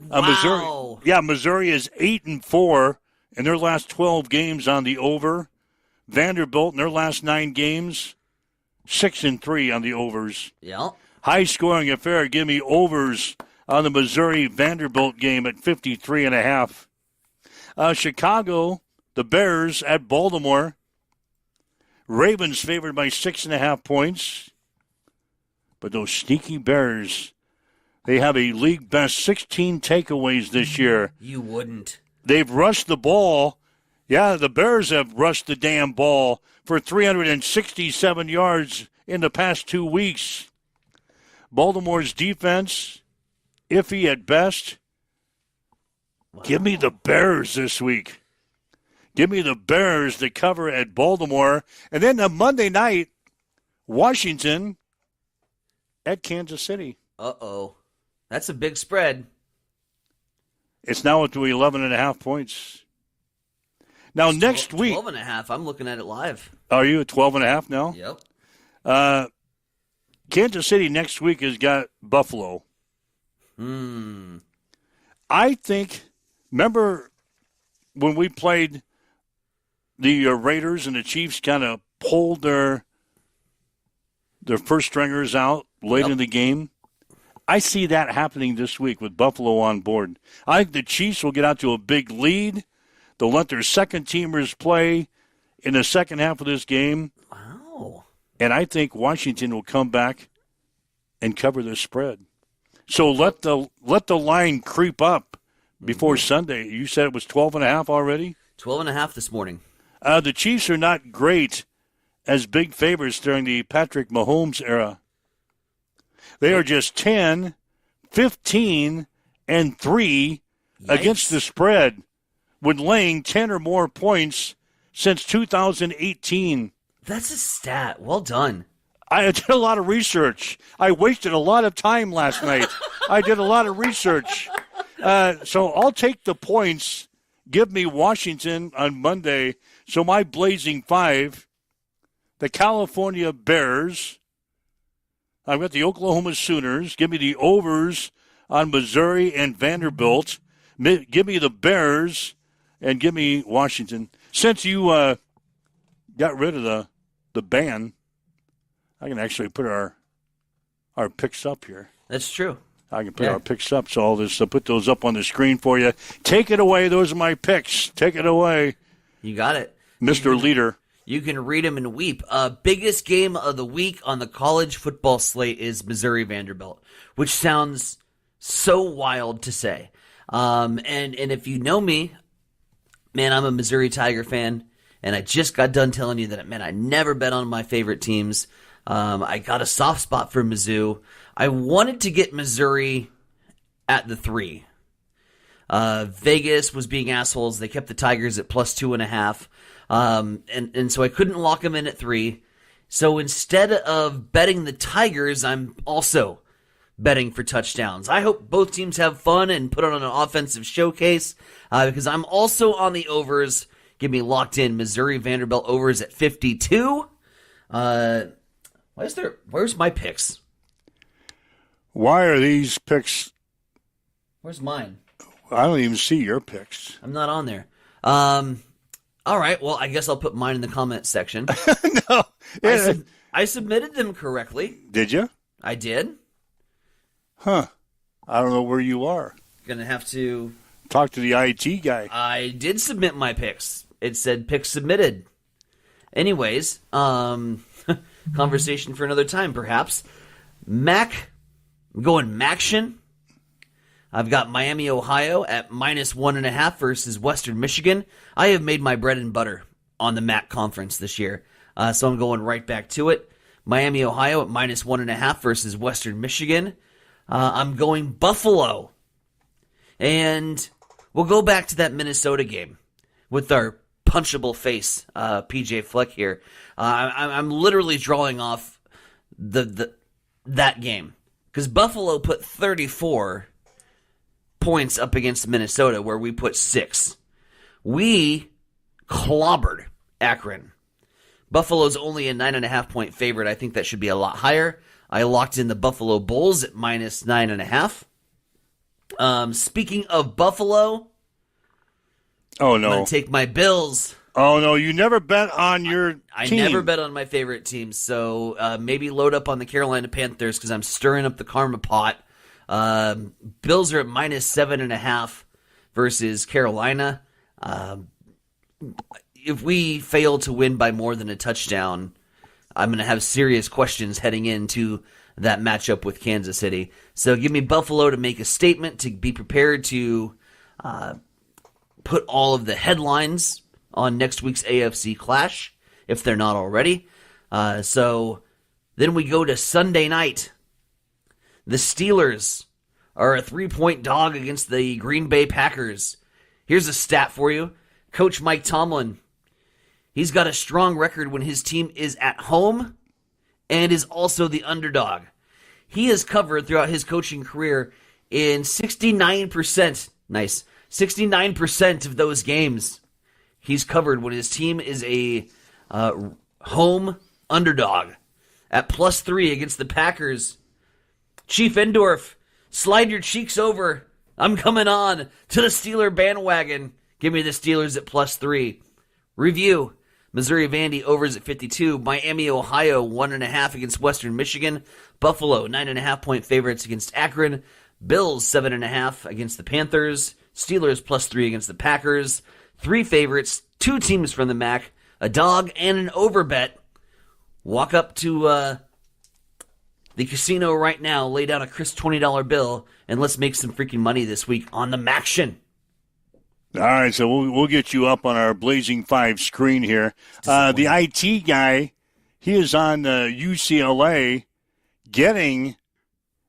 Wow. Missouri is 8-4 in their last 12 games on the over. Vanderbilt in their last 9 games, 6-3 on the overs. Yeah. High-scoring affair. Give me overs on the Missouri-Vanderbilt game at 53.5. Chicago, the Bears at Baltimore. Ravens favored by 6.5 points. But those sneaky Bears, they have a league best 16 takeaways this year. You wouldn't. They've rushed the ball. Yeah, the Bears have rushed the damn ball for 367 yards in the past 2 weeks. Baltimore's defense, iffy at best. Wow. Give me the Bears this week. Give me the Bears to cover at Baltimore. And then on Monday night, Washington at Kansas City. Uh-oh. That's a big spread. It's now up to 11.5 points. Now, It's next week. 12.5. I'm looking at it live. Are you at 12.5 now? Yep. Kansas City next week has got Buffalo. I think, remember when we played the Raiders and the Chiefs kind of pulled their first stringers out late in the game? I see that happening this week with Buffalo on board. I think the Chiefs will get out to a big lead. They'll let their second teamers play in the second half of this game. Wow. And I think Washington will come back and cover the spread. So let the line creep up before Sunday. You said it was 12.5 already? 12.5 this morning. The Chiefs are not great as big favorites during the Patrick Mahomes era. They are just 10, 15, and 3 against the spread when laying 10 or more points since 2018. That's a stat. Well done. I did a lot of research. I wasted a lot of time last night. I did a lot of research. So I'll take the points. Give me Washington on Monday. So my Blazing 5, the California Bears. I've got the Oklahoma Sooners. Give me the overs on Missouri and Vanderbilt. Give me the Bears and give me Washington. Since you got rid of the ban, I can actually put our picks up here. That's true. I can put our picks up, so I'll put those up on the screen for you. Take it away. Those are my picks. Take it away. You got it. Mr. Leader. You can read them and weep. Biggest game of the week on the college football slate is Missouri-Vanderbilt, which sounds so wild to say. And if you know me, man, I'm a Missouri Tiger fan, and I just got done telling you that, man, I never bet on my favorite teams. I got a soft spot for Mizzou. I wanted to get Missouri at the 3. Vegas was being assholes. They kept the Tigers at plus 2.5. And so I couldn't lock them in at 3. So instead of betting the Tigers, I'm also betting for touchdowns. I hope both teams have fun and put on an offensive showcase because I'm also on the overs. Give me locked in Missouri Vanderbilt overs at 52. Where's my picks? Why are these picks? Where's mine? I don't even see your picks. I'm not on there. All right, well, I guess I'll put mine in the comment section. No. I submitted them correctly. Did you? I did. Huh. I don't know where you are. Gonna have to talk to the IT guy. I did submit my picks. It said picks submitted. Anyways, conversation for another time, perhaps. I'm going Maction. I've got Miami, Ohio at minus 1.5 versus Western Michigan. I have made my bread and butter on the MAC conference this year, so I'm going right back to it. Miami, Ohio at minus 1.5 versus Western Michigan. I'm going Buffalo. And we'll go back to that Minnesota game with our punchable face, PJ Fleck here. I'm literally drawing off that game because Buffalo put 34 points up against Minnesota, where we put 6. We clobbered Akron. Buffalo's only a 9.5 point favorite. I think that should be a lot higher. I locked in the Buffalo Bulls at minus 9.5. Speaking of Buffalo, oh no, I'm going to take my Bills. Oh no, you never bet on your team. I never bet on my favorite team, so maybe load up on the Carolina Panthers because I'm stirring up the karma pot. Bills are at minus 7.5 versus Carolina. If we fail to win by more than a touchdown, I'm going to have serious questions heading into that matchup with Kansas City. So give me Buffalo to make a statement, to be prepared to put all of the headlines on next week's AFC Clash, if they're not already. So then we go to Sunday night. The Steelers are a 3-point dog against the Green Bay Packers. Here's a stat for you. Coach Mike Tomlin, he's got a strong record when his team is at home and is also the underdog. He has covered throughout his coaching career in 69%, 69% of those games he's covered when his team is a home underdog at +3 against the Packers. Chief Endorf, slide your cheeks over. I'm coming on to the Steeler bandwagon. Give me the Steelers at +3. Review. Missouri Vandy overs at 52. Miami, Ohio, 1.5 against Western Michigan. Buffalo, 9.5-point favorites against Akron. Bills, 7.5 against the Panthers. Steelers +3 against the Packers. 3 favorites, 2 teams from the MAC, a dog, and an over bet. Walk up to the casino right now, lay down a crisp $20 bill, and let's make some freaking money this week on the Maction. All right, so we'll get you up on our Blazing 5 screen here. The IT guy, he is on UCLA getting,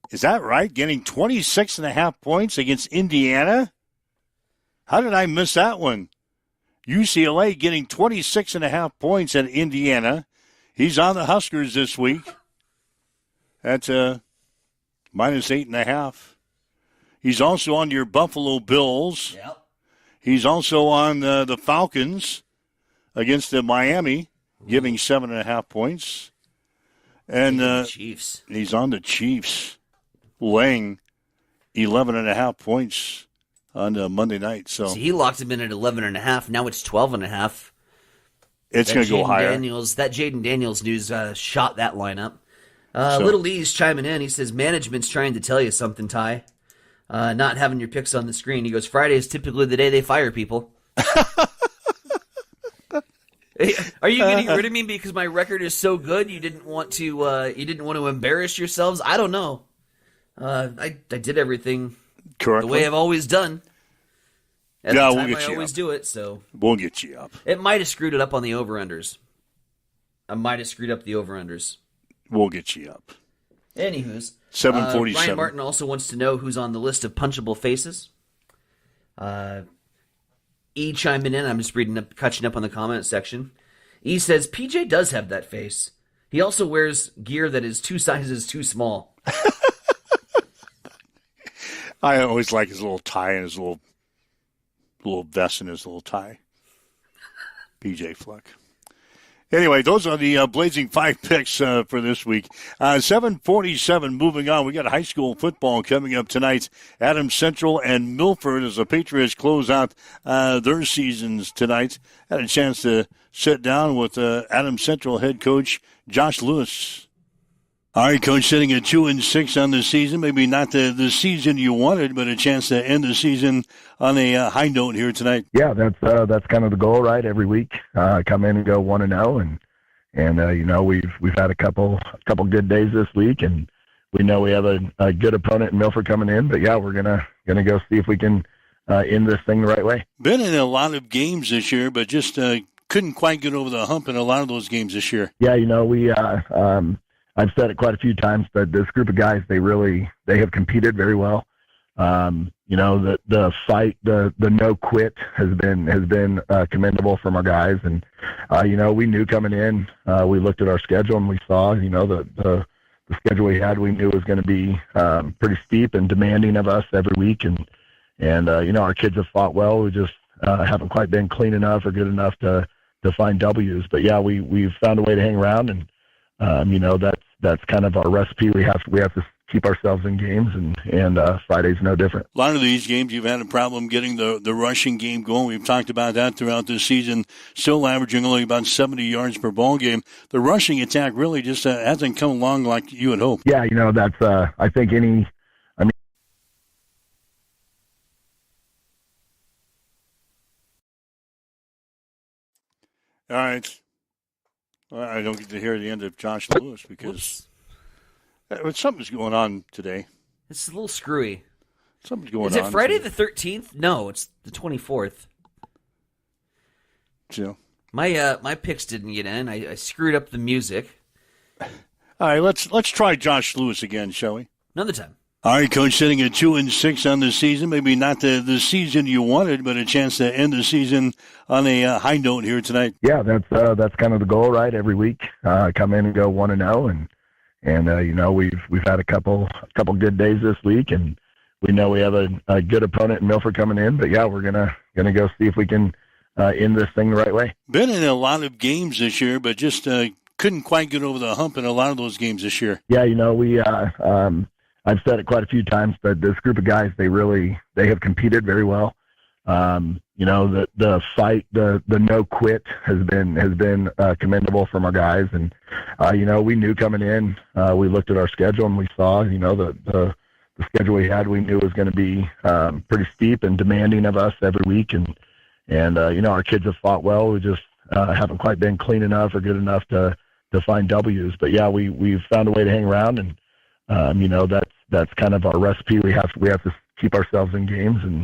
is that right, getting 26.5 points against Indiana? How did I miss that one? UCLA getting 26.5 points at Indiana. He's on the Huskers this week. That's -8.5. He's also on your Buffalo Bills. Yep. He's also on the Falcons against the Miami, giving 7.5 points. And Chiefs. He's on the Chiefs, laying 11.5 points on Monday night. So he locked him in at 11.5. Now it's 12.5. It's going to go higher. That Jaden Daniels news shot that lineup. Little E's chiming in. He says, management's trying to tell you something, Ty. Not having your picks on the screen. He goes, Friday is typically the day they fire people. Hey, are you getting rid of me because my record is so good you didn't want to embarrass yourselves? I don't know. I did everything correctly, the way I've always done. At yeah, the we'll time get I you always up. do it, so we'll get you up. It might have screwed it up on the over-unders. I might have screwed up the over-unders. We'll get you up. Anywho's. 7:47. Ryan Martin also wants to know who's on the list of punchable faces. E chiming in. I'm just catching up on the comment section. E says, PJ does have that face. He also wears gear that is 2 sizes too small. I always like his little tie and his little vest and his little tie. PJ Fleck. Anyway, those are the Blazing 5 picks for this week. 7:47, moving on. We got high school football coming up tonight. Adams Central and Milford as the Patriots close out their seasons tonight. Had a chance to sit down with Adams Central head coach Josh Lewis. All right, Coach, sitting at 2-6 on the season. Maybe not the season you wanted, but a chance to end the season on a high note here tonight. Yeah, that's kind of the goal, right? Every week, come in and go 1-0, and you know we've had a couple good days this week, and we know we have a good opponent in Milford coming in. But yeah, we're gonna go see if we can end this thing the right way. Been in a lot of games this year, but just couldn't quite get over the hump in a lot of those games this year. Yeah, you know we. I've said it quite a few times, but this group of guys, they have competed very well. You know, the fight, the no quit has been commendable from our guys. And, you know, we knew coming in, we looked at our schedule and we saw, you know, the schedule we had, we knew was going to be pretty steep and demanding of us every week. And you know, our kids have fought well. We just haven't quite been clean enough or good enough to find W's. But yeah, we've found a way to hang around, and you know, that's kind of our recipe. We have to keep ourselves in games, and Friday's no different. A lot of these games, you've had a problem getting the rushing game going. We've talked about that throughout this season, still averaging only about 70 yards per ball game. The rushing attack really just hasn't come along like you had hoped. Yeah, you know, that's I think all right. Well, I don't get to hear the end of Josh Lewis because something's going on today. It's a little screwy. Something's going on. Is it Friday the 13th? No, it's the 24th. So my picks didn't get in. I screwed up the music. All right, let's try Josh Lewis again, shall we? Another time. All right, Coach, sitting at 2-6 on the season. Maybe not the season you wanted, but a chance to end the season on a high note here tonight. Yeah, that's kind of the goal, right? Every week, come in and go 1-0, and you know we've had a couple good days this week, and we know we have a good opponent in Milford coming in, but yeah, we're gonna go see if we can end this thing the right way. Been in a lot of games this year, but just couldn't quite get over the hump in a lot of those games this year. Yeah, we I've said it quite a few times, but this group of guys, they have competed very well. The fight, the no quit has been commendable from our guys. And, we knew coming in, we looked at our schedule and we saw, the schedule we had, we knew was going to be pretty steep and demanding of us every week. And our kids have fought well. We just haven't quite been clean enough or good enough to find W's. But yeah, we've found a way to hang around, and that's kind of our recipe. We have to keep ourselves in games, and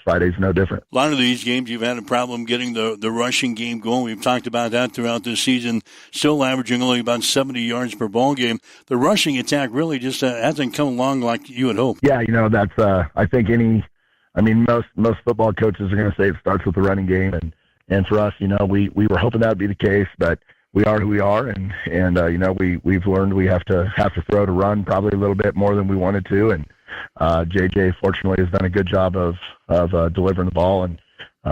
Friday's no different. A lot of these games you've had a problem getting the rushing game going. We've talked about that throughout this season, still averaging only about 70 yards per ball game. The rushing attack really just hasn't come along like you had hoped. Yeah, that's I think most football coaches are going to say it starts with the running game, and for us, we were hoping that would be the case, but we are who we are, and we've learned we have to throw to run probably a little bit more than we wanted to, and JJ fortunately has done a good job of delivering the ball, and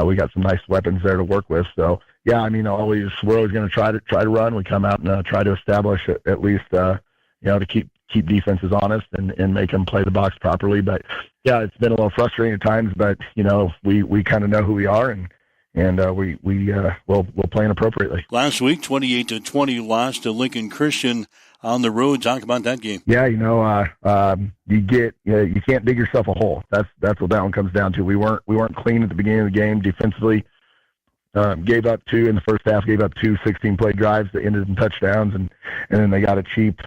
we got some nice weapons there to work with. So yeah, we're always going to try to run. We come out and try to establish at least to keep defenses honest and make them play the box properly. But yeah, it's been a little frustrating at times, but we kind of know who we are, and we'll play appropriately. Last week, 28-20 loss to Lincoln Christian on the road. Talk about that game. Yeah, you can't dig yourself a hole. That's what that one comes down to. We weren't clean at the beginning of the game defensively. Gave up two in the first half. Gave up two 16-play drives that ended in touchdowns, and then they got a cheap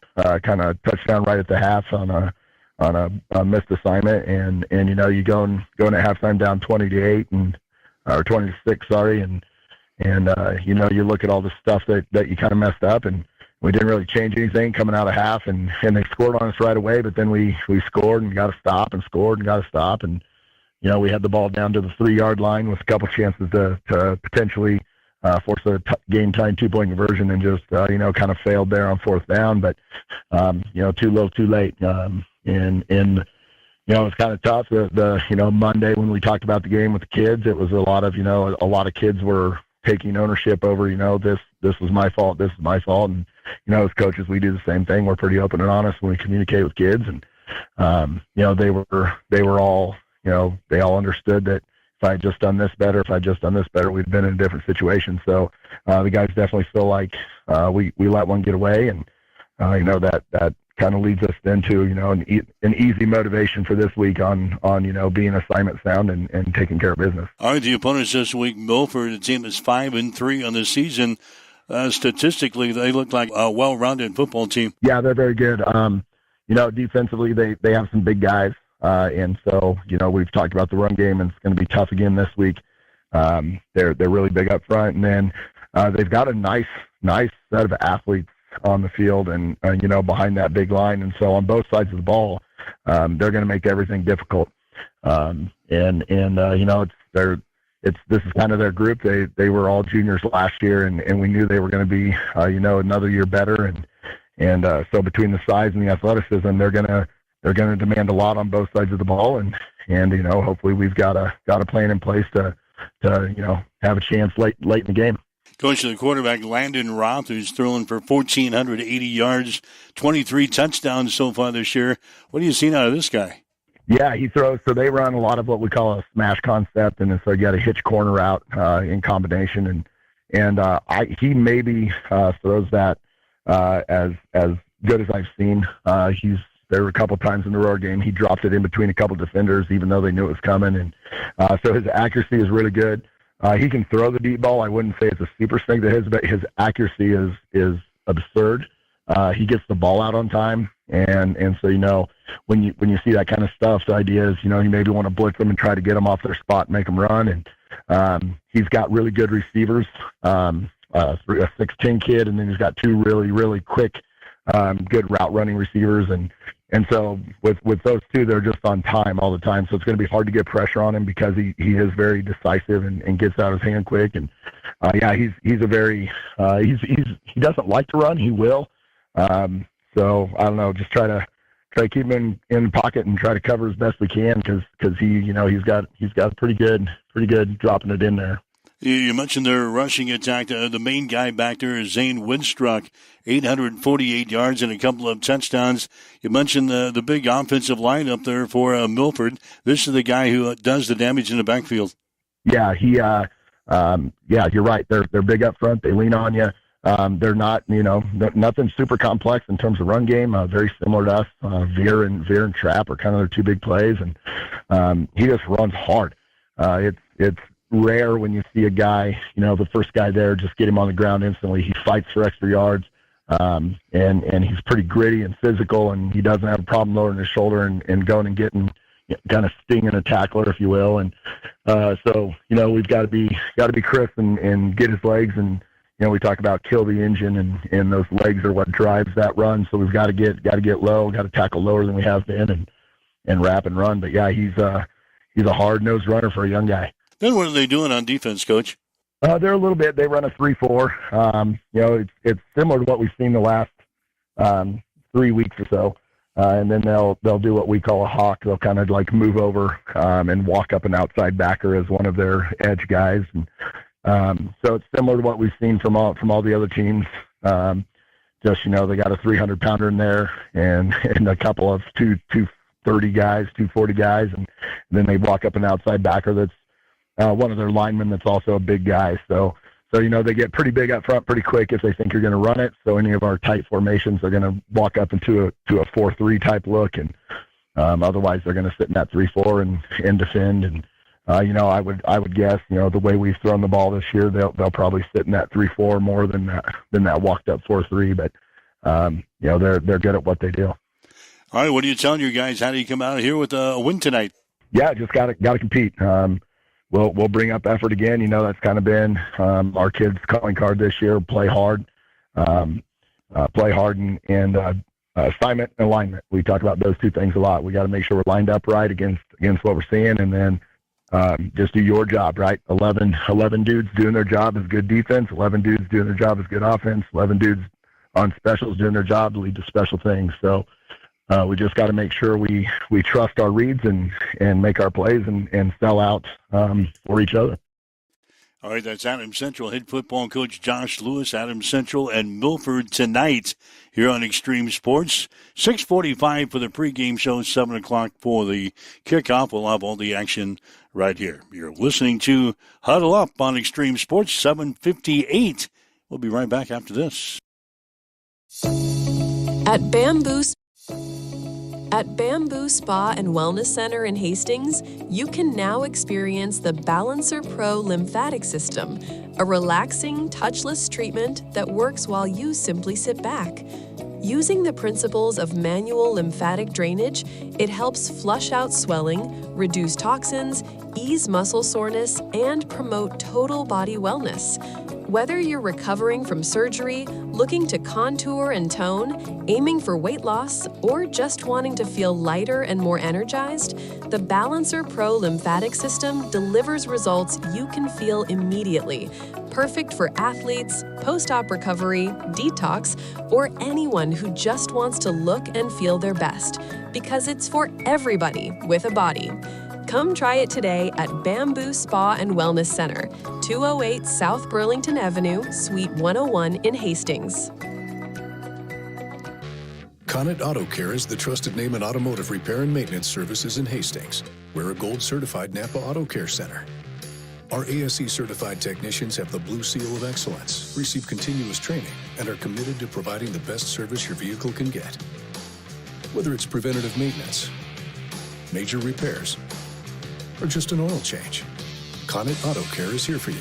kind of touchdown right at the half on a missed assignment. And you going at halftime down 20-8 or 20-6, sorry, and you look at all the stuff that you kind of messed up, and we didn't really change anything coming out of half, and they scored on us right away, but then we scored and got to stop, and scored and got to stop, and we had the ball down to the 3-yard line with a couple chances to potentially force a game-tying 2-point conversion, and just kind of failed there on fourth down, but too little, too late, and it's kind of tough. The Monday when we talked about the game with the kids, it was a lot of kids were taking ownership over, this was my fault, this is my fault. And, as coaches, we do the same thing. We're pretty open and honest when we communicate with kids. And, they were all, they all understood that if I had just done this better, we'd been in a different situation. So the guys definitely feel like we let one get away. And, that kind of leads us then to, an easy motivation for this week on being assignment sound and taking care of business. All right, the opponents this week, Milford, the team is 5-3 on the season. Statistically, they look like a well-rounded football team. Yeah, they're very good. Defensively, they have some big guys. And so, we've talked about the run game, and it's going to be tough again this week. They're really big up front. And then they've got a nice set of athletes on the field and behind that big line. And so on both sides of the ball, they're going to make everything difficult. This is kind of their group. They were all juniors last year, and we knew they were going to be, another year better. And so between the size and the athleticism, they're going to demand a lot on both sides of the ball. And hopefully we've got a plan in place to have a chance late in the game. Coach, the quarterback, Landon Roth, who's throwing for 1,480 yards, 23 touchdowns so far this year. What are you seeing out of this guy? Yeah, he throws. So they run a lot of what we call a smash concept, and so you got a hitch corner out in combination, and he maybe throws that as good as I've seen. There were a couple times in the road game he dropped it in between a couple defenders, even though they knew it was coming, and so his accuracy is really good. He can throw the deep ball. I wouldn't say it's a super strength of his, but his accuracy is absurd. He gets the ball out on time, and so when you see that kind of stuff, the idea is you maybe want to blitz them and try to get them off their spot and make them run. And he's got really good receivers, a 6'10" kid, and then he's got two really really quick, good route running receivers, and so with those two, they're just on time all the time. So it's going to be hard to get pressure on him because he is very decisive and gets out of his hand quick. And he's a very he doesn't like to run. He will. So I don't know. Just try to keep him in the pocket and try to cover as best we can because he's got pretty good dropping it in there. You mentioned their rushing attack. The main guy back there is Zane Winstruck, 848 yards and a couple of touchdowns. You mentioned the big offensive line up there for Milford. This is the guy who does the damage in the backfield. Yeah, you're right. They're big up front. They lean on you. They're not, nothing super complex in terms of run game. Very similar to us. Veer and Trap are kind of their two big plays, and he just runs hard. It's rare when you see a guy, the first guy there, just get him on the ground instantly. He fights for extra yards, and he's pretty gritty and physical, and he doesn't have a problem lowering his shoulder and going and getting, kind of stinging a tackler, if you will. And so we've got to be crisp and get his legs. And we talk about kill the engine, and those legs are what drives that run. So we've got to get low, got to tackle lower than we have been, and wrap and run. But yeah, he's a hard-nosed runner for a young guy. Then what are they doing on defense, Coach? They're a little bit. They run a 3-4. It's similar to what we've seen the last 3 weeks or so. And then they'll do what we call a hawk. They'll kind of like move over and walk up an outside backer as one of their edge guys. And so it's similar to what we've seen from all the other teams. Just they got a 300-pounder in there and a couple of 230 guys, 240 guys, and then they walk up an outside backer that's one of their linemen that's also a big guy. So they get pretty big up front pretty quick if they think you're going to run it. So any of our tight formations are going to walk up into a 4-3 type look, and otherwise they're going to sit in that 3-4 and defend. And I would guess the way we've thrown the ball this year, they'll probably sit in that 3-4 more than that walked up 4-3. But they're good at what they do. All right, what are you telling your guys? How do you come out of here with a win tonight? Yeah, just got to compete. We'll bring up effort again. That's kind of been our kids' calling card this year. Play hard, and assignment and alignment. We talk about those two things a lot. We got to make sure we're lined up right against what we're seeing, and then just do your job right. 11 dudes doing their job is good defense. 11 dudes doing their job is good offense. 11 dudes on specials doing their job to lead to special things. So we just got to make sure we trust our reads and make our plays and sell out for each other. All right, that's Adams Central head football coach Josh Lewis. Adams Central and Milford tonight here on Extreme Sports. 6:45 for the pregame show, 7 o'clock for the kickoff. We'll have all the action right here. You're listening to Huddle Up on Extreme Sports, 7:58. We'll be right back after this. At Bamboo Spa and Wellness Center in Hastings, you can now experience the Balancer Pro lymphatic system, a relaxing, touchless treatment that works while you simply sit back. Using the principles of manual lymphatic drainage, it helps flush out swelling, reduce toxins, ease muscle soreness, and promote total body wellness. Whether you're recovering from surgery, looking to contour and tone, aiming for weight loss, or just wanting to feel lighter and more energized, the Balancer Pro lymphatic system delivers results you can feel immediately. Perfect for athletes, post-op recovery, detox, or anyone who just wants to look and feel their best, because it's for everybody with a body. Come try it today at Bamboo Spa and Wellness Center, 208 South Burlington Avenue, Suite 101 in Hastings. Connet Auto Care is the trusted name in automotive repair and maintenance services in Hastings. We're a gold-certified Napa Auto Care Center. Our ASE-certified technicians have the Blue Seal of Excellence, receive continuous training, and are committed to providing the best service your vehicle can get. Whether it's preventative maintenance, major repairs, or just an oil change, Connet Auto Care is here for you.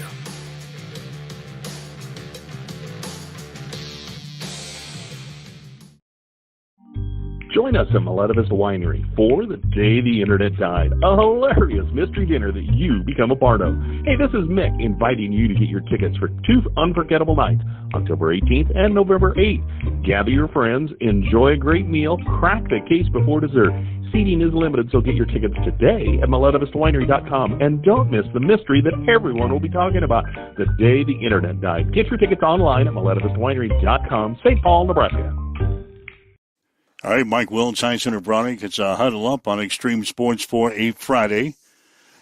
Join us at Maleta Vista Winery for The Day the Internet Died, a hilarious mystery dinner that you become a part of. Hey, this is Mick inviting you to get your tickets for 2 unforgettable nights, October 18th and November 8th. Gather your friends, enjoy a great meal, crack the case before dessert. Seating is limited, so get your tickets today at MaletaVistaWinery.com. And don't miss the mystery that everyone will be talking about, The Day the Internet Died. Get your tickets online at MaletaVistaWinery.com, St. Paul, Nebraska. All right, Mike Will, Time Center Bronick. It's a Huddle Up on Extreme Sports for a Friday.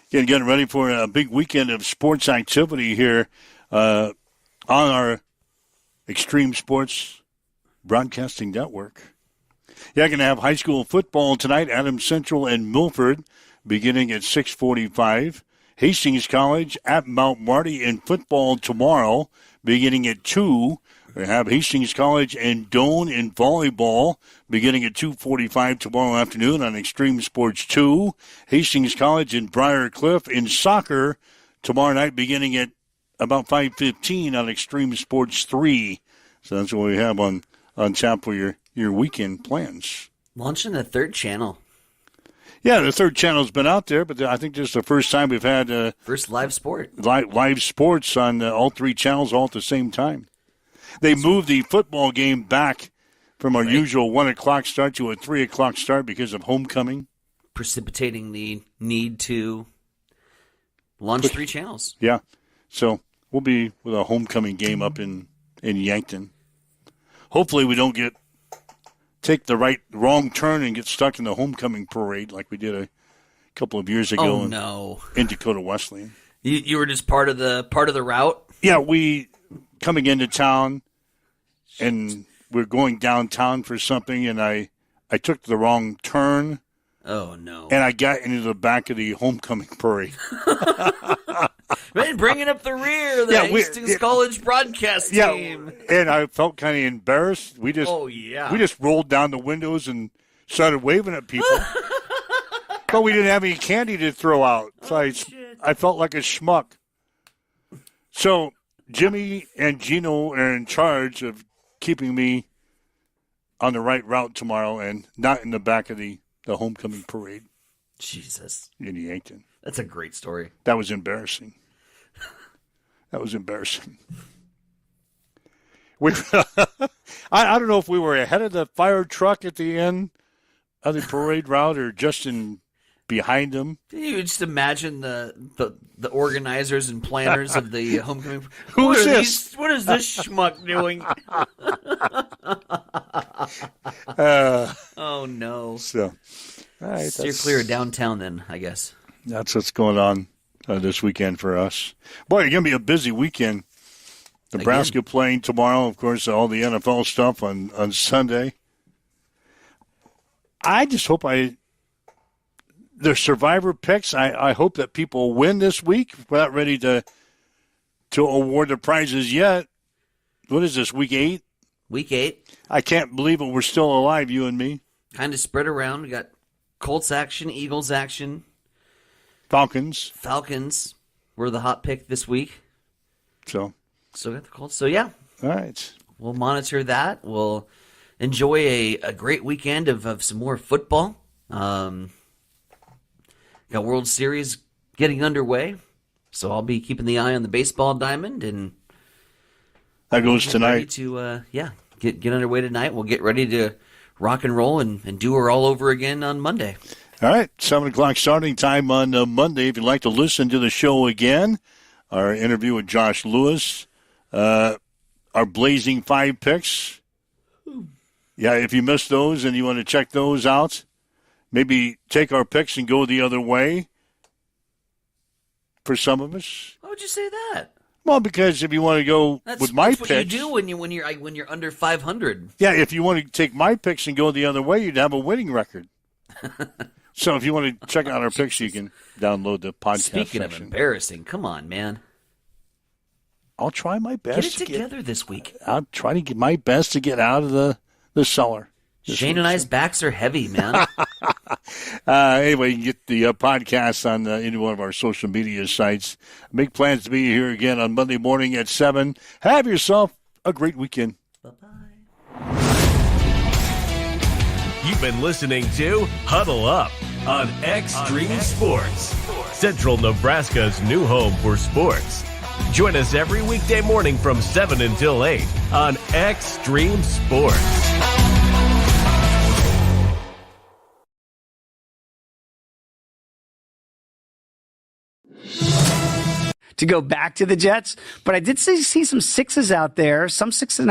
Again, getting ready for a big weekend of sports activity here on our Extreme Sports Broadcasting Network. Yeah, going to have high school football tonight, Adams Central and Milford, beginning at 6:45. Hastings College at Mount Marty in football tomorrow, beginning at 2. We have Hastings College and Doane in volleyball, beginning at 2:45 tomorrow afternoon on Extreme Sports 2. Hastings College and Briar Cliff in soccer tomorrow night, beginning at about 5:15 on Extreme Sports 3. So that's what we have on tap for your weekend plans. Launching the third channel. Yeah, the third channel's been out there, but I think this is the first time we've had first live sport. Live sports on all three channels all at the same time. They moved the football game back from our usual 1 o'clock start to a 3 o'clock start because of homecoming. Precipitating the need to launch three channels. Yeah. So we'll be with a homecoming game up in Yankton. Hopefully we don't take the wrong turn and get stuck in the homecoming parade like we did a couple of years ago in Dakota Wesleyan. You were just part of the route? Yeah, we coming into town and we're going downtown for something, and I took the wrong turn. Oh, no. And I got into the back of the homecoming parade. Man, bringing up the rear, the Hastings College broadcast team. And I felt kind of embarrassed. We just rolled down the windows and started waving at people. But we didn't have any candy to throw out. So I felt like a schmuck. So Jimmy and Gino are in charge of keeping me on the right route tomorrow and not in the back of the homecoming parade. Jesus. In Yankton. That's a great story. That was embarrassing. That was embarrassing. I don't know if we were ahead of the fire truck at the end of the parade route or just behind them. You just imagine the organizers and planners of the homecoming. Who is this? What is this schmuck doing? Oh, no. So, all right, steer clear of downtown then, I guess. That's what's going on this weekend for us. Boy, it's going to be a busy weekend. Nebraska playing tomorrow, of course, all the NFL stuff on Sunday. I just hope the survivor picks, I hope that people win this week. We're not ready to award the prizes yet. What is this, week 8? Week 8. I can't believe it. We're still alive, you and me. Kind of spread around. We got Colts action, Eagles action. Falcons were the hot pick this week. So got the Colts. So, yeah. All right. We'll monitor that. We'll enjoy a great weekend of some more football. Got World Series getting underway. So I'll be keeping the eye on the baseball diamond. And that goes tonight. To, get underway tonight. We'll get ready to rock and roll and do her all over again on Monday. All right, 7 o'clock starting time on Monday. If you'd like to listen to the show again, our interview with Josh Lewis, our Blazing 5 picks. Yeah, if you missed those and you want to check those out, maybe take our picks and go the other way for some of us. Why would you say that? Well, because if you want to go with my picks. That's what you do when you're under 500. Yeah, if you want to take my picks and go the other way, you'd have a winning record. So if you want to check out our picks, you can download the podcast Speaking section. Of embarrassing, come on, man. I'll try my best. Get it together this week. I'll try to get my best to get out of the cellar. Shane and I's backs are heavy, man. Anyway, you can get the podcast on any one of our social media sites. Make plans to be here again on Monday morning at 7. Have yourself a great weekend. You've been listening to Huddle Up on Extreme Sports, Central Nebraska's new home for sports. Join us every weekday morning from 7 until 8 on Extreme Sports. To go back to the Jets, but I did see some 6s out there, some 6.5.